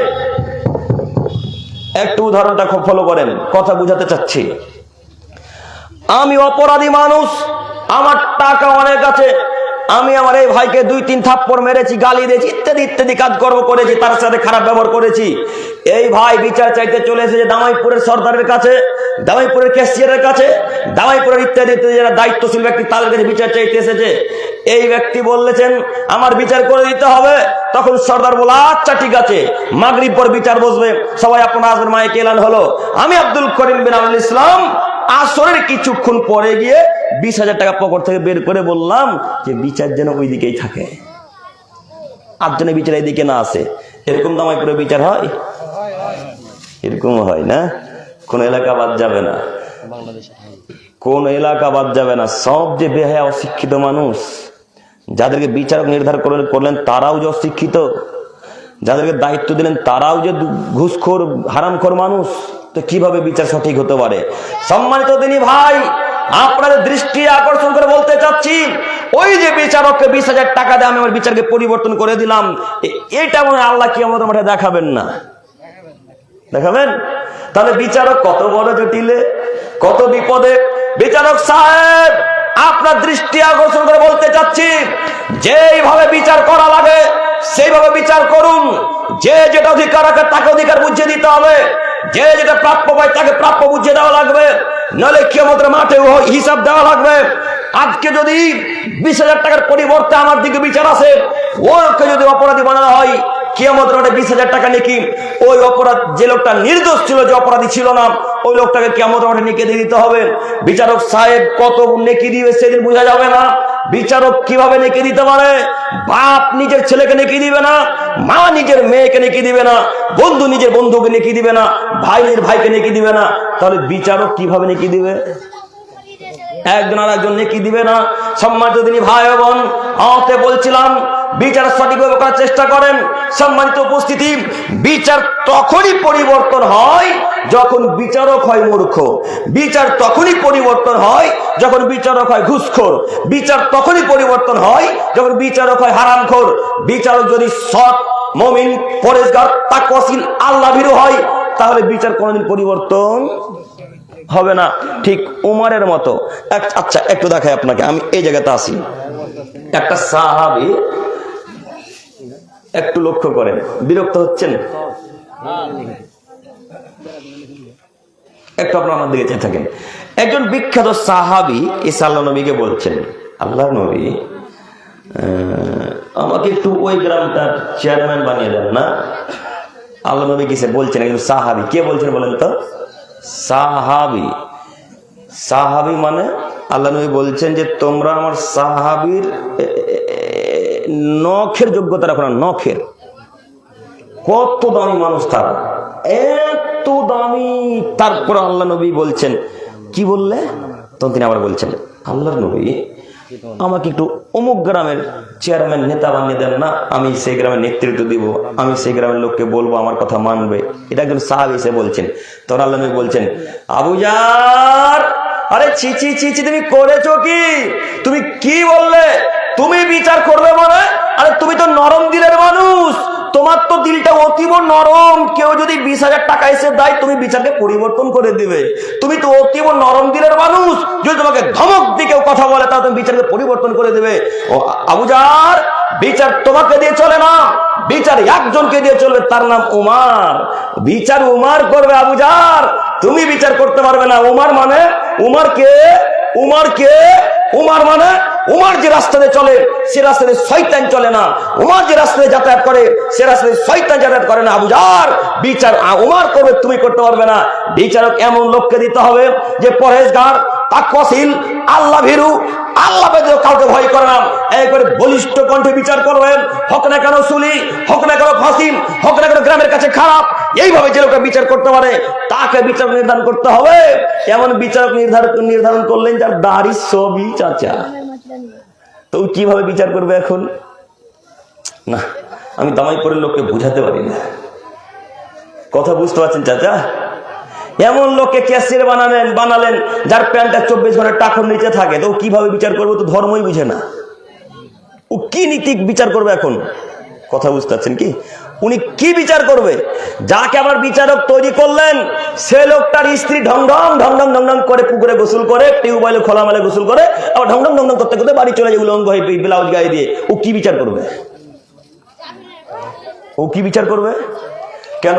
একটু উদাহরণটা খুব ফলো করেন, কথা বুঝাতে চাচ্ছি। আমি অপরাধী মানুষ, আমার টাকা অনেক আছে, আমি আমার এই ভাইকে 2-3 থাপ্পড় মেরেছি, গালি দিয়েছি, ইত্যাদি ইত্যাদি কাজকর্ম করেছি, তার সাথে খারাপ ব্যবহার করেছি। এই ভাই বিচার চাইতে চলে এসেছে দামাইপুরের সর্দারের কাছে, দামাইপুরের ক্যাশিয়ারের কাছে, দামাইপুরের ইত্যাদি ইত্যাদি যারা দায়িত্বশীল ব্যক্তি, তাদের কাছে বিচার চাইতে এসেছে। এই ব্যক্তি বললেছেন আমার বিচার করে দিতে হবে। তখন সর্দার বলল, আচ্ছা ঠিক আছে, মাগরিব পর বিচার বসবে, সবাই আপনারা আসবেন। মাইকে এলান হলো, আমি আব্দুল করিম বিন আল ইসলাম আসরের কিছুক্ষণ পরে গিয়ে 20,000 টাকা পকেট থেকে বের করে বললাম যে বিচার যেন ওই দিকেই থাকে, আটজনের বিচার এইদিকে না আসে। এরকম দামাইপুরে বিচার হয়? এরকম হয় না। কোন এলাকা বাদ যাবে না, কোন এলাকা বাদ যাবে না। সব যে বেহায়া অশিক্ষিত মানুষ, যাদেরকে বিচারক নির্ধারণ করলেন তারাও যে অশিক্ষিত, যাদেরকে দায়িত্ব দিলেন তারাও যে ঘুষখোর হারামখোর মানুষ, তো কিভাবে বিচার সঠিক হতে পারে? সম্মানিত দিনী ভাই, আপনাদের দৃষ্টি আকর্ষণ করে বলতে চাচ্ছি, ওই যে বিচারককে 20,000 টাকা দিয়ে আমি আমার বিচারকে পরিবর্তন করে দিলাম, এটা মনে হয় আল্লাহ কিয়ামতের মাঠে দেখাবেন না, দেখাবেন? তাহলে বিচারক কত বড় জটিলে, কত বিপদে। বিচারক সাহেব, আপনার দৃষ্টি আকর্ষণ করে বলতে চাচ্ছি, যেইভাবে বিচার করা লাগে সেইভাবে বিচার করুন। যে যেটা অধিকার রাখে তাকে অধিকার বুঝিয়ে দিতে হবে, যে যেটা প্রাপ্য পায় তাকে প্রাপ্য বুঝিয়ে দেওয়া লাগবে, নইলে কিয়ামতের মাঠে হিসাব দেওয়া লাগবে। আজকে যদি 20,000 টাকার পরিবর্তে আমার দিকে বিচার আছে, ওকে যদি অপরাধী বানানো হয়, কিয়ামতের মাঠে 20,000 টাকা নেকি, ওই অপরাধ, যে লোকটা নির্দোষ ছিল, যে অপরাধী ছিল না, ওই লোকটাকে কিয়ামতের মাঠে নেকি দিয়ে দিতে হবে। বিচারক সাহেব কত নেকি দিবে সেদিন বোঝা যাবে না। বিচারক কিভাবে নেকি দিতে পারে? বাপ নিজের ছেলেকে নেকি দিবে না, মা নিজের মেয়েকে নেকি দিবে না, বন্ধু নিজের বন্ধুকে নেকি দিবে না, ভাই নিজের ভাইকে নেকি দিবে না, তাহলে বিচারক কিভাবে নেকি দিবে? একজন আর একজন নেকি দিবে না। সম্মানিত দিনী ভাই বোন, আওতে বলছিলাম বিচার সঠিকভাবে করার চেষ্টা করেন। সম্মানিত উপস্থিতি, বিচার তখনই পরিবর্তন হয় যখন বিচারক হয় মূর্খ, বিচার তখনই পরিবর্তন হয় যখন বিচারক হয় ঘুষখোর, বিচার তখনই পরিবর্তন হয় যখন বিচারক হয় হারামখোর। বিচারক যদি সৎ, মুমিন, পরেজগার, তাকওয়াশীল, আল্লাহভীরু হয়, তাহলে বিচার কোনোদিন পরিবর্তন হবে না। ঠিক উমরের মতো। আচ্ছা একটু দেখাই আপনাকে, আমি এই জায়গাতে আসি। একটা সাহাবী, একটু লক্ষ্য করেন, বিরক্ত হচ্ছেন? একটু আপনারা আমার দিকে চেয়ে থাকেন। একজন বিখ্যাত সাহাবী ঈসা আল্লাহ নবীকে বলছেন, আল্লাহ নবী আমাকে একটু ওই গ্রামটার চেয়ারম্যান বানিয়ে দেন না। আল্লাহ নবী কিসে বলছেন? একজন সাহাবী। কে বলছেন বলেন তো? সাহাবী। সাহাবী মানে আল্লাহ নবী বলছেন যে তোমরা আমার সাহাবীর নখের যোগ্যতা রাখো না, নখের। কত দামি মানুষ তারা, এত দামি। তারপর আল্লাহ নবী বলছেন, কি বললে? তখন তিনি আবার বলছেন, আল্লাহ নবী আমাকে একটু অমুক গ্রামের চেয়ারম্যান নেতা বানিয়ে দেন না, আমি সেই গ্রামের নেতৃত্ব দিব, আমি সেই গ্রামের লোককে বলবো আমার কথা মানবে। এটা একজন সাহাবী এসে বলছেন। তখন আল্লাহ নবী বলছেন, আবু জার, আরে ছি ছি ছি ছি, তুমি করেছো কি? তুমি কি বললে? তুমি বিচার করবে মানে? আরে তুমি তো নরম দিলের মানুষ, তোমার তো দিলটা অতীব নরম। কেউ যদি 20,000 টাকা এসে দেয়, তুমি বিচারকে পরিবর্তন করে দিবে। তুমি তো অতীব নরম দিলের মানুষ, যদি তোমাকে ধমক দিয়ে কেউ কথা বলে তাহলে তুমি বিচারকে পরিবর্তন করে দিবে। ও আবু জার, বিচার তোমাকে দিয়ে চলে না, বিচার একজনকে দিয়ে চলবে, তার নাম উমার। বিচার উমার করবে আবু জার, তুমি বিচার করতে পারবে না। উমার মানে? উমার কে? উমার কে? উমার মানে উমার যে রাস্তাতে চলে সে রাস্তাতে শয়তান চলে না। উমার যে রাস্তাতে যাতায়াত করে সে রাস্তাতে শয়তান যাতায়াত করে না। আবু জার, বিচার উমার করবে, তুমি করতে পারবে না। বিচারক এমন লোককে দিতে হবে যে পরহেজগার, তাকওয়াশীল, আল্লাহ ভীরু, আল্লাহ বেঁধে কাউকে ভয় করে না, একবারে বলিষ্ঠ কণ্ঠে বিচার করবেন। হোক না কেন সুলি, হোক না কেন ফাসিম, হোক না কেন গ্রামের কাছে খারাপ, এইভাবে যে লোকটা বিচার করতে পারে তাকে বিচার নির্ধারণ করতে হবে। এমন বিচারক নির্ধারণ করলেন যার দাড়ি সবই চাচা। তো কিভাবে বিচার করবে এখন? না, আমি দামাইপুরের লোককে বুঝাতে পারি না। কথা বুঝতে পারছেন চাচা? এমন লোককে ক্যাশিয়ার বানালেন যার প্যান্টটা 24 ঘন্টা টাকার নিচে থাকে। তো কিভাবে বিচার করবো? তো ধর্মই বুঝে না, ও কি নীতিক বিচার করবে এখন? কথা বুঝতে পারছেন কি? উনি কি বিচার করবে? যাকে আবার বিচারক তৈরি করলেন সে লোকটার স্ত্রী ঢং ঢং ঢং ঢং ঢং ঢং করে পুকুরে গোসল করে, টিউবওয়েলে খোলা মেলে গোসল করে, আবার ঢং ঢং ঢং ঢং করতে করতে বাড়ি চলে যায় উলঙ্গ হয়ে, ব্লাউজ গায়ে দিয়ে। ও কি বিচার করবে? ও কি বিচার করবে? কেন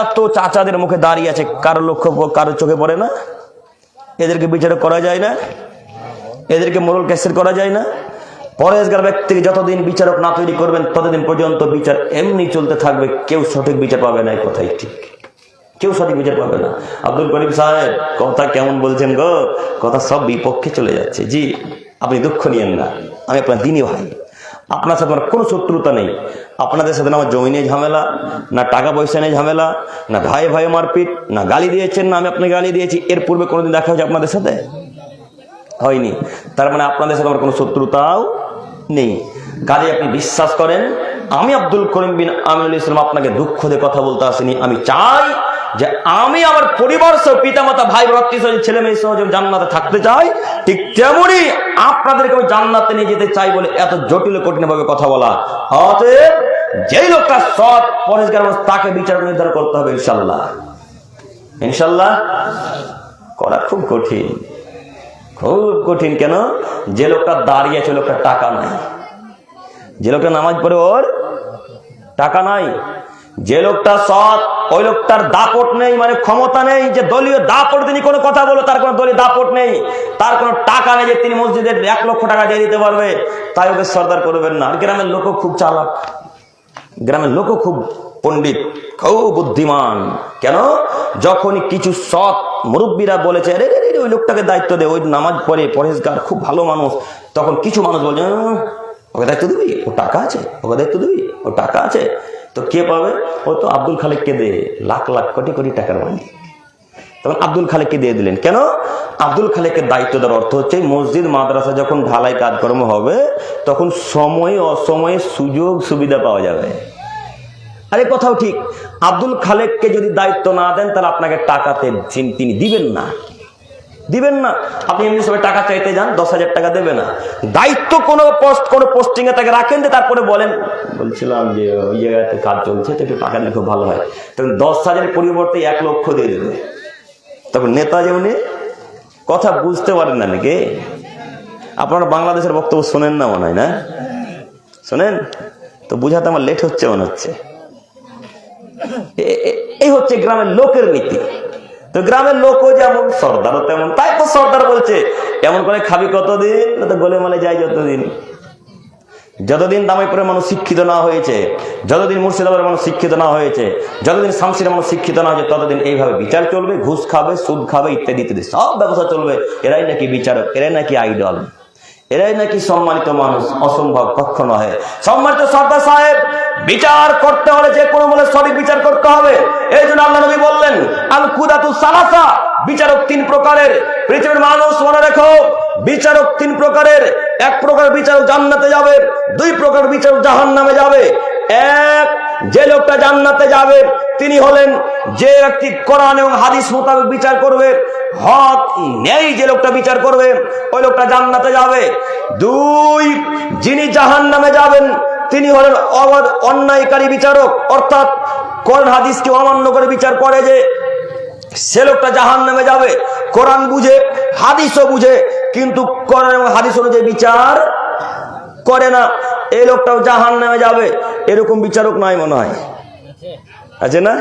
এত চাচাদের মুখে দাঁড়িয়ে আছে, কারো লক্ষ্য কারো চোখে পড়ে না? এদেরকে বিচারক করা যায় না? এদেরকে মোরাল ক্যাসেট করা যায় না? পরেশগার ব্যক্তিকে যতদিন বিচারক না তৈরি করবেন ততদিন পর্যন্ত বিচার এমনি চলতে থাকবে, কেউ সঠিক বিচার পাবে না। এই কথাই ঠিক, কেউ সঠিক বিচার পাবে না। আব্দুল করিম সাহেব কথা কেমন বলছেন গো? কথা সব বিপক্ষে চলে যাচ্ছে। জি, আপনি দুঃখ নিয়েন না, আমি আপনার দিনই ভাই, আপনার সাথে আমার কোনো শত্রুতা নেই। আপনাদের সাথে না আমার জমি নিয়ে ঝামেলা, না টাকা পয়সা নিয়ে ঝামেলা, না ভাই ভাই মারপিট, না গালি দিয়েছেন, না আমি আপনাকে গালি দিয়েছি। এর পূর্বে কোনোদিন দেখা হয়েছে আপনাদের সাথে? হয়নি। তার মানে আপনাদের সাথে আমার কোনো শত্রুতাও নেই। কাজে আপনি বিশ্বাস করেন আমি আব্দুল করিম বিন আমিনুল ইসলাম আপনাকে দুঃখ দিয়ে কথা বলতে আসিনি। আমি চাই যে আমি আমার পরিবার সহ, পিতামাতা, ভাই ভ্রাতৃ সহ, ছেলে মেয়ে সহ জান্নাতে থাকতে চাই, ঠিক তেমনি আপনাদেরকে আমি জান্নাতে নিয়ে যেতে চাই বলে এত জটিল কঠিন ভাবে কথা বলা। অতএব যেই লোকটা সৎ পরেশগার তাকে বিচার নির্ধারণ করতে হবে ইনশাল্লাহ। ইনশাল্লাহ করা খুব কঠিন, খুব কঠিন। কেন? যে লোকটা দাঁড়িয়ে আছে লোকটা টাকা নাই, যে লোকটা নামাজ পড়ে ওর টাকা নাই, যে লোকটা সৎ ওই লোকটার দাপট নেই, মানে ক্ষমতা নেই যে দলীয় দাপট তিনি কোনো কথা বলো, তার কোনো দলীয় দাপট নেই, তার কোনো টাকা নেই যে তিনি মসজিদের 1 লক্ষ টাকা দিয়ে দিতে পারবে, তাই ওকে সর্দার করবেন না। আর গ্রামের লোকও খুব চালাক, গ্রামের লোকও খুব পণ্ডিত, খুব বুদ্ধিমান। কেন? যখনই কিছু সৎ মুরব্বীরা বলেছে আরে ওই লোকটাকে দায়িত্ব দে, ওই নামাজ পড়ে, পরেশগার, খুব ভালো মানুষ, তখন কিছু মানুষ বলছে ওকে দায়িত্ব দিবি, ও টাকা আছে, ওকে দায়িত্ব দিবি, ও টাকা আছে। তো কে পাবে? ও তো আব্দুল খালেককে দে, লাখ লাখ কোটি কোটি টাকার মালিক। তখন আব্দুল খালেককে দিয়ে দিলেন। কেন? আব্দুল খালেকের দায়িত্ব দেওয়ার অর্থ হচ্ছে মসজিদ মাদ্রাসা যখন ঢালাই কাজকর্ম হবে তখন সময়ে অসময়ে সুযোগ সুবিধা পাওয়া যাবে। আরে কথাও ঠিক, আব্দুল খালেককে যদি দায়িত্ব না দেন তাহলে আপনাকে টাকাতে তিনি দিবেন না, দিবেন না। আপনি এমনি সবাই টাকা চাইতে যান, 10,000 টাকা দেবে না। দায়িত্ব কোনো পোস্টিং এ তাকে রাখেন, তারপরে বলছিলাম যে ওই জায়গাতে কাজ চলছে, তো একটু টাকা দিলে খুব ভালো হয়। তখন 10,000-এর পরিবর্তে 1 লক্ষ দিয়ে দেবে। তখন নেতা যে উনি কথা বুঝতে পারেন না নাকি? আপনারা বাংলাদেশের বক্তব্য শোনেন না মনে হয়, না শোনেন? তো বুঝাতে আমার লেট হচ্ছে মনে হচ্ছে। এই হচ্ছে গ্রামের লোকের নীতি। তো গ্রামের লোকও যেমন, সর্দারও তেমন। তাই তো সর্দার বলছে এমন করে খাবি কতদিন, তো গোলে মালে যায় যতদিন। যতদিন দামাইপুরের মানুষ শিক্ষিত না হয়েছে, যতদিন মুর্শিদাবাদের মানুষ শিক্ষিত না হয়েছে, যতদিন শামসির মানুষ শিক্ষিত না হয়েছে, ততদিন এইভাবে বিচার চলবে, ঘুষ খাবে, সুদ খাবে, ইত্যাদি ইত্যাদি সব ব্যবসা চলবে। এরাই নাকি বিচারক, এরাই নাকি আইডল, এরাই নাকি সম্মানিত মানুষ। অসম্ভব, কখনো নয়। সম্মানিত সর্দার সাহেব, বিচার করতে হলে যে কোনো মূল্যে সঠিক বিচার করতে হবে। এই জন্য আল্লাহ নবী বললেন, আল কুদাতু সালাসা, বিচারক তিন প্রকারের। পৃথিবীর মানুষ মনে রেখো, বিচারক তিন প্রকারের। এক প্রকার বিচারক জান্নাতে যাবে, দুই প্রকার বিচারক জাহান্নামে যাবে। এক, যে লোকটা জান্নাতে যাবে তিনি হলেন যে ব্যক্তি কোরআন এবং হাদিস মোতাবেক বিচার করবে, হক নেই যে লোকটা বিচার করবে, ওই লোকটা জান্নাতে যাবে। দুই, যিনি জাহান্নামে যাবেন তিনি হলেন অন্যায়কারী বিচারক, অর্থাৎ কোরআন হাদিসকে অমান্য করে বিচার করে, যে সে লোকটা জাহান্নামে যাবে। কোরআন বুঝে, হাদিসও বুঝে, কিন্তু কোরআন এবং হাদিস অনুযায়ী বিচার করে না, এই লোকটাও জাহান্নামে যাবে। এরকম বিচারক নাই মনে হয়, আছে না?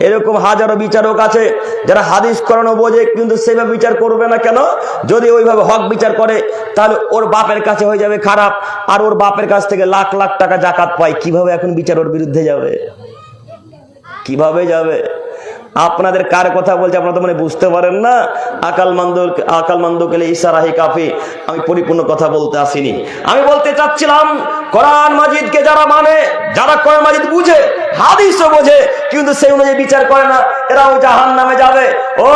এরকম হাজারো বিচারক আছে যারা হাদিস কোরআন বোঝে, কিন্তু সেভাবে বিচার করবে না। কেন? যদি ওইভাবে হক বিচার করে তাহলে ওর বাপের কাছে হয়ে যাবে খারাপ, আর ওর বাপের কাছ থেকে লাখ লাখ টাকা জাকাত পায়। কিভাবে এখন বিচার ওর বিরুদ্ধে যাবে? কিভাবে যাবে? আপনাদের কার কথা বলছে আপনারা তো মানে বুঝতে পারেন না। আকালমান্দ কেলে ইশারাহি কাফি। আমি পরিপূর্ণ কথা বলতে আসিনি। আমি বলতে চাচ্ছিলাম, কোরআন মাজিদকে যারা মানে, যারা কোরআন মাজিদ বুঝে, হাদিসও বোঝে, কিন্তু সেই অনুযায়ী বিচার করে না, এরাও জাহান্নামে যাবে। ও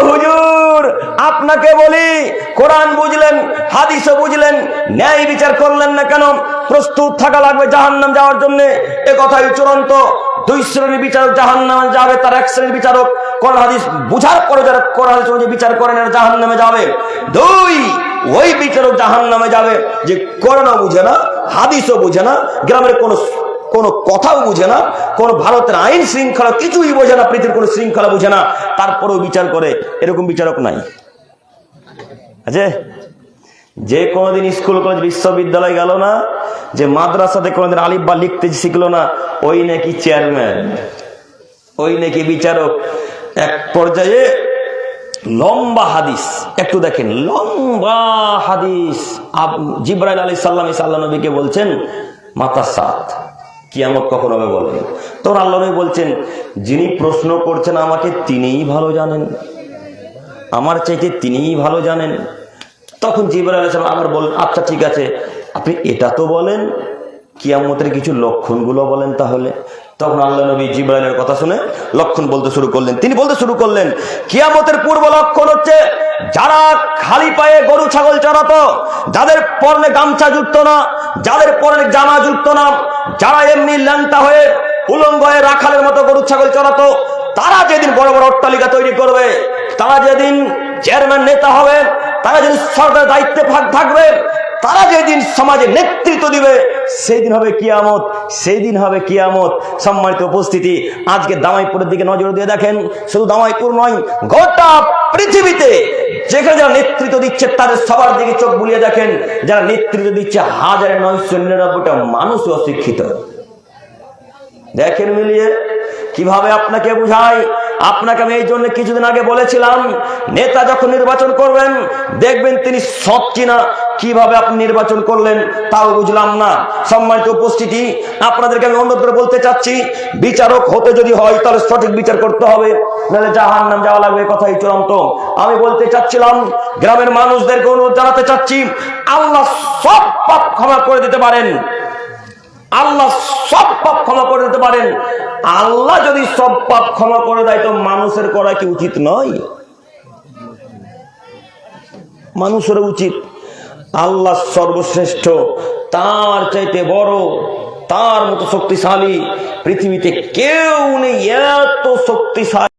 হুজুর, আপনাকে বলি, কোরআন বুঝলেন, হাদিসও বুঝলেন, ন্যায় বিচার করলেন না কেন? প্রস্তুত থাকা লাগবে জাহান্নাম যাওয়ার জন্য। এ কথাই চূড়ান্ত। দুই শ্রেণীর বিচারক জাহান্নামে যাবে, তার এক শ্রেণীর বিচারক কোরআন হাদিস বুঝার পরে যারা কোরআন হাদিস অনুযায়ী বিচার করেন, এরা জাহান্নামে যাবে। দুই, ওই বিচারক জাহান্নামে যাবে যে কোরআনও বুঝে না, হাদিসও বুঝে না, গ্রামের কোনো কথাও বুঝে না, কোন ভারতের আইন শৃঙ্খলা কিছুই বোঝে না, পৃথিবীর কোনো শৃঙ্খলা বুঝে না, তারপরেও বিচার করে। এরকম বিচারক নাই, আছে? যে কোনোদিন স্কুল কলেজ বিশ্ববিদ্যালয় গেল না, যে মাদ্রাসাতে কোনোদিন আলিফ বা লিখতে শিখলো না, ওই নাকি চেয়ারম্যান, ওই নাকি বিচারক। এক পর্যায়ে লম্বা হাদিস, একটু দেখেন, লম্বা হাদিস। জিবরাইল আলাইহিস সালাম আল্লাহ নবীকে বলছেন, মাতা সাত, কিয়ামত কখন হবে বলেন। তখন আল্লাহ নবী বলছেন, যিনি প্রশ্ন করছেন আমাকে তিনিই ভালো জানেন, আমার চাইতে তিনিই ভালো জানেন। তখন জিবরাইল আলাইহিস সালাম আবার বলেন, আচ্ছা ঠিক আছে, আপনি এটা তো বলেন, কিয়ামতের কিছু লক্ষণগুলো বলেন তাহলে। তখন আল্লাহ নবী জিবরাইলের কথা শুনে লক্ষণ বলতে শুরু করলেন। তিনি বলতে শুরু করলেন, কিয়ামতের পূর্ব লক্ষণ হচ্ছে, যারা খালি পায়ে গরু ছাগল চড়াতো, যাদের পরনে গামছা জুটতো না, যাদের পরনে জামা জুটতো না, যারা এমনি ল্যাংটা হয়ে উলঙ্গ হয়ে রাখালের মতো গরু ছাগল চড়াতো, তারা যেদিন বড় বড় অট্টালিকা তৈরি করবে, তারা যেদিন চেয়ারম্যান নেতা হবে, তারা যেদিন সরকারের দায়িত্বে থাকবে, তারা যেদিন সমাজে নেতৃত্ব দিবে, সেই দিন হবে কিয়ামত, সেই দিন হবে কিয়ামত। সম্মানিত উপস্থিতি, আজকে দামাইপুরের দিকে নজর দিয়ে দেখেন, শুধু দামাইপুর নয়, গোটা পৃথিবীতে যেখানে যারা নেতৃত্ব দিচ্ছে তাদের সবার দিকে চোখ বুলিয়ে দেখেন। যারা নেতৃত্ব দিচ্ছে 1999টা মানুষও অশিক্ষিত। দেখেন মিলিয়ে, কিভাবে আপনাকে বুঝাই। আপনাকে আমি এই জন্য কিছুদিন আগে বলেছিলাম, নেতা যখন নির্বাচন করবেন দেখবেন তিনি সৎ কিনা। কিভাবে আপনি নির্বাচন করলেন তাও বুঝলাম না। সম্মানিত উপস্থিতি, আপনাদেরকে আমি অনুরোধ করে বলতে চাচ্ছি, বিচারক হতে যদি হয় তাহলে সঠিক বিচার করতে হবে, নাহলে জাহান্নাম যাওয়া লাগবে, কথাই চূড়ান্ত। আমি বলতে চাচ্ছিলাম, গ্রামের মানুষদেরকে অনুরোধ জানাতে চাচ্ছি, আল্লাহ সব পাপ ক্ষমা করে দিতে পারেন, আল্লাহ সব পাপ ক্ষমা করে দিতে পারেন। আল্লাহ যদি সব পাপ ক্ষমা করে দেয় তো মানুষের করা কি উচিত নয়? মানুষের উচিত। আল্লাহ সর্বশ্রেষ্ঠ, তার চাইতে বড়, তার মতো শক্তিশালী পৃথিবীতে কেউ নেই। এত শক্তিশালী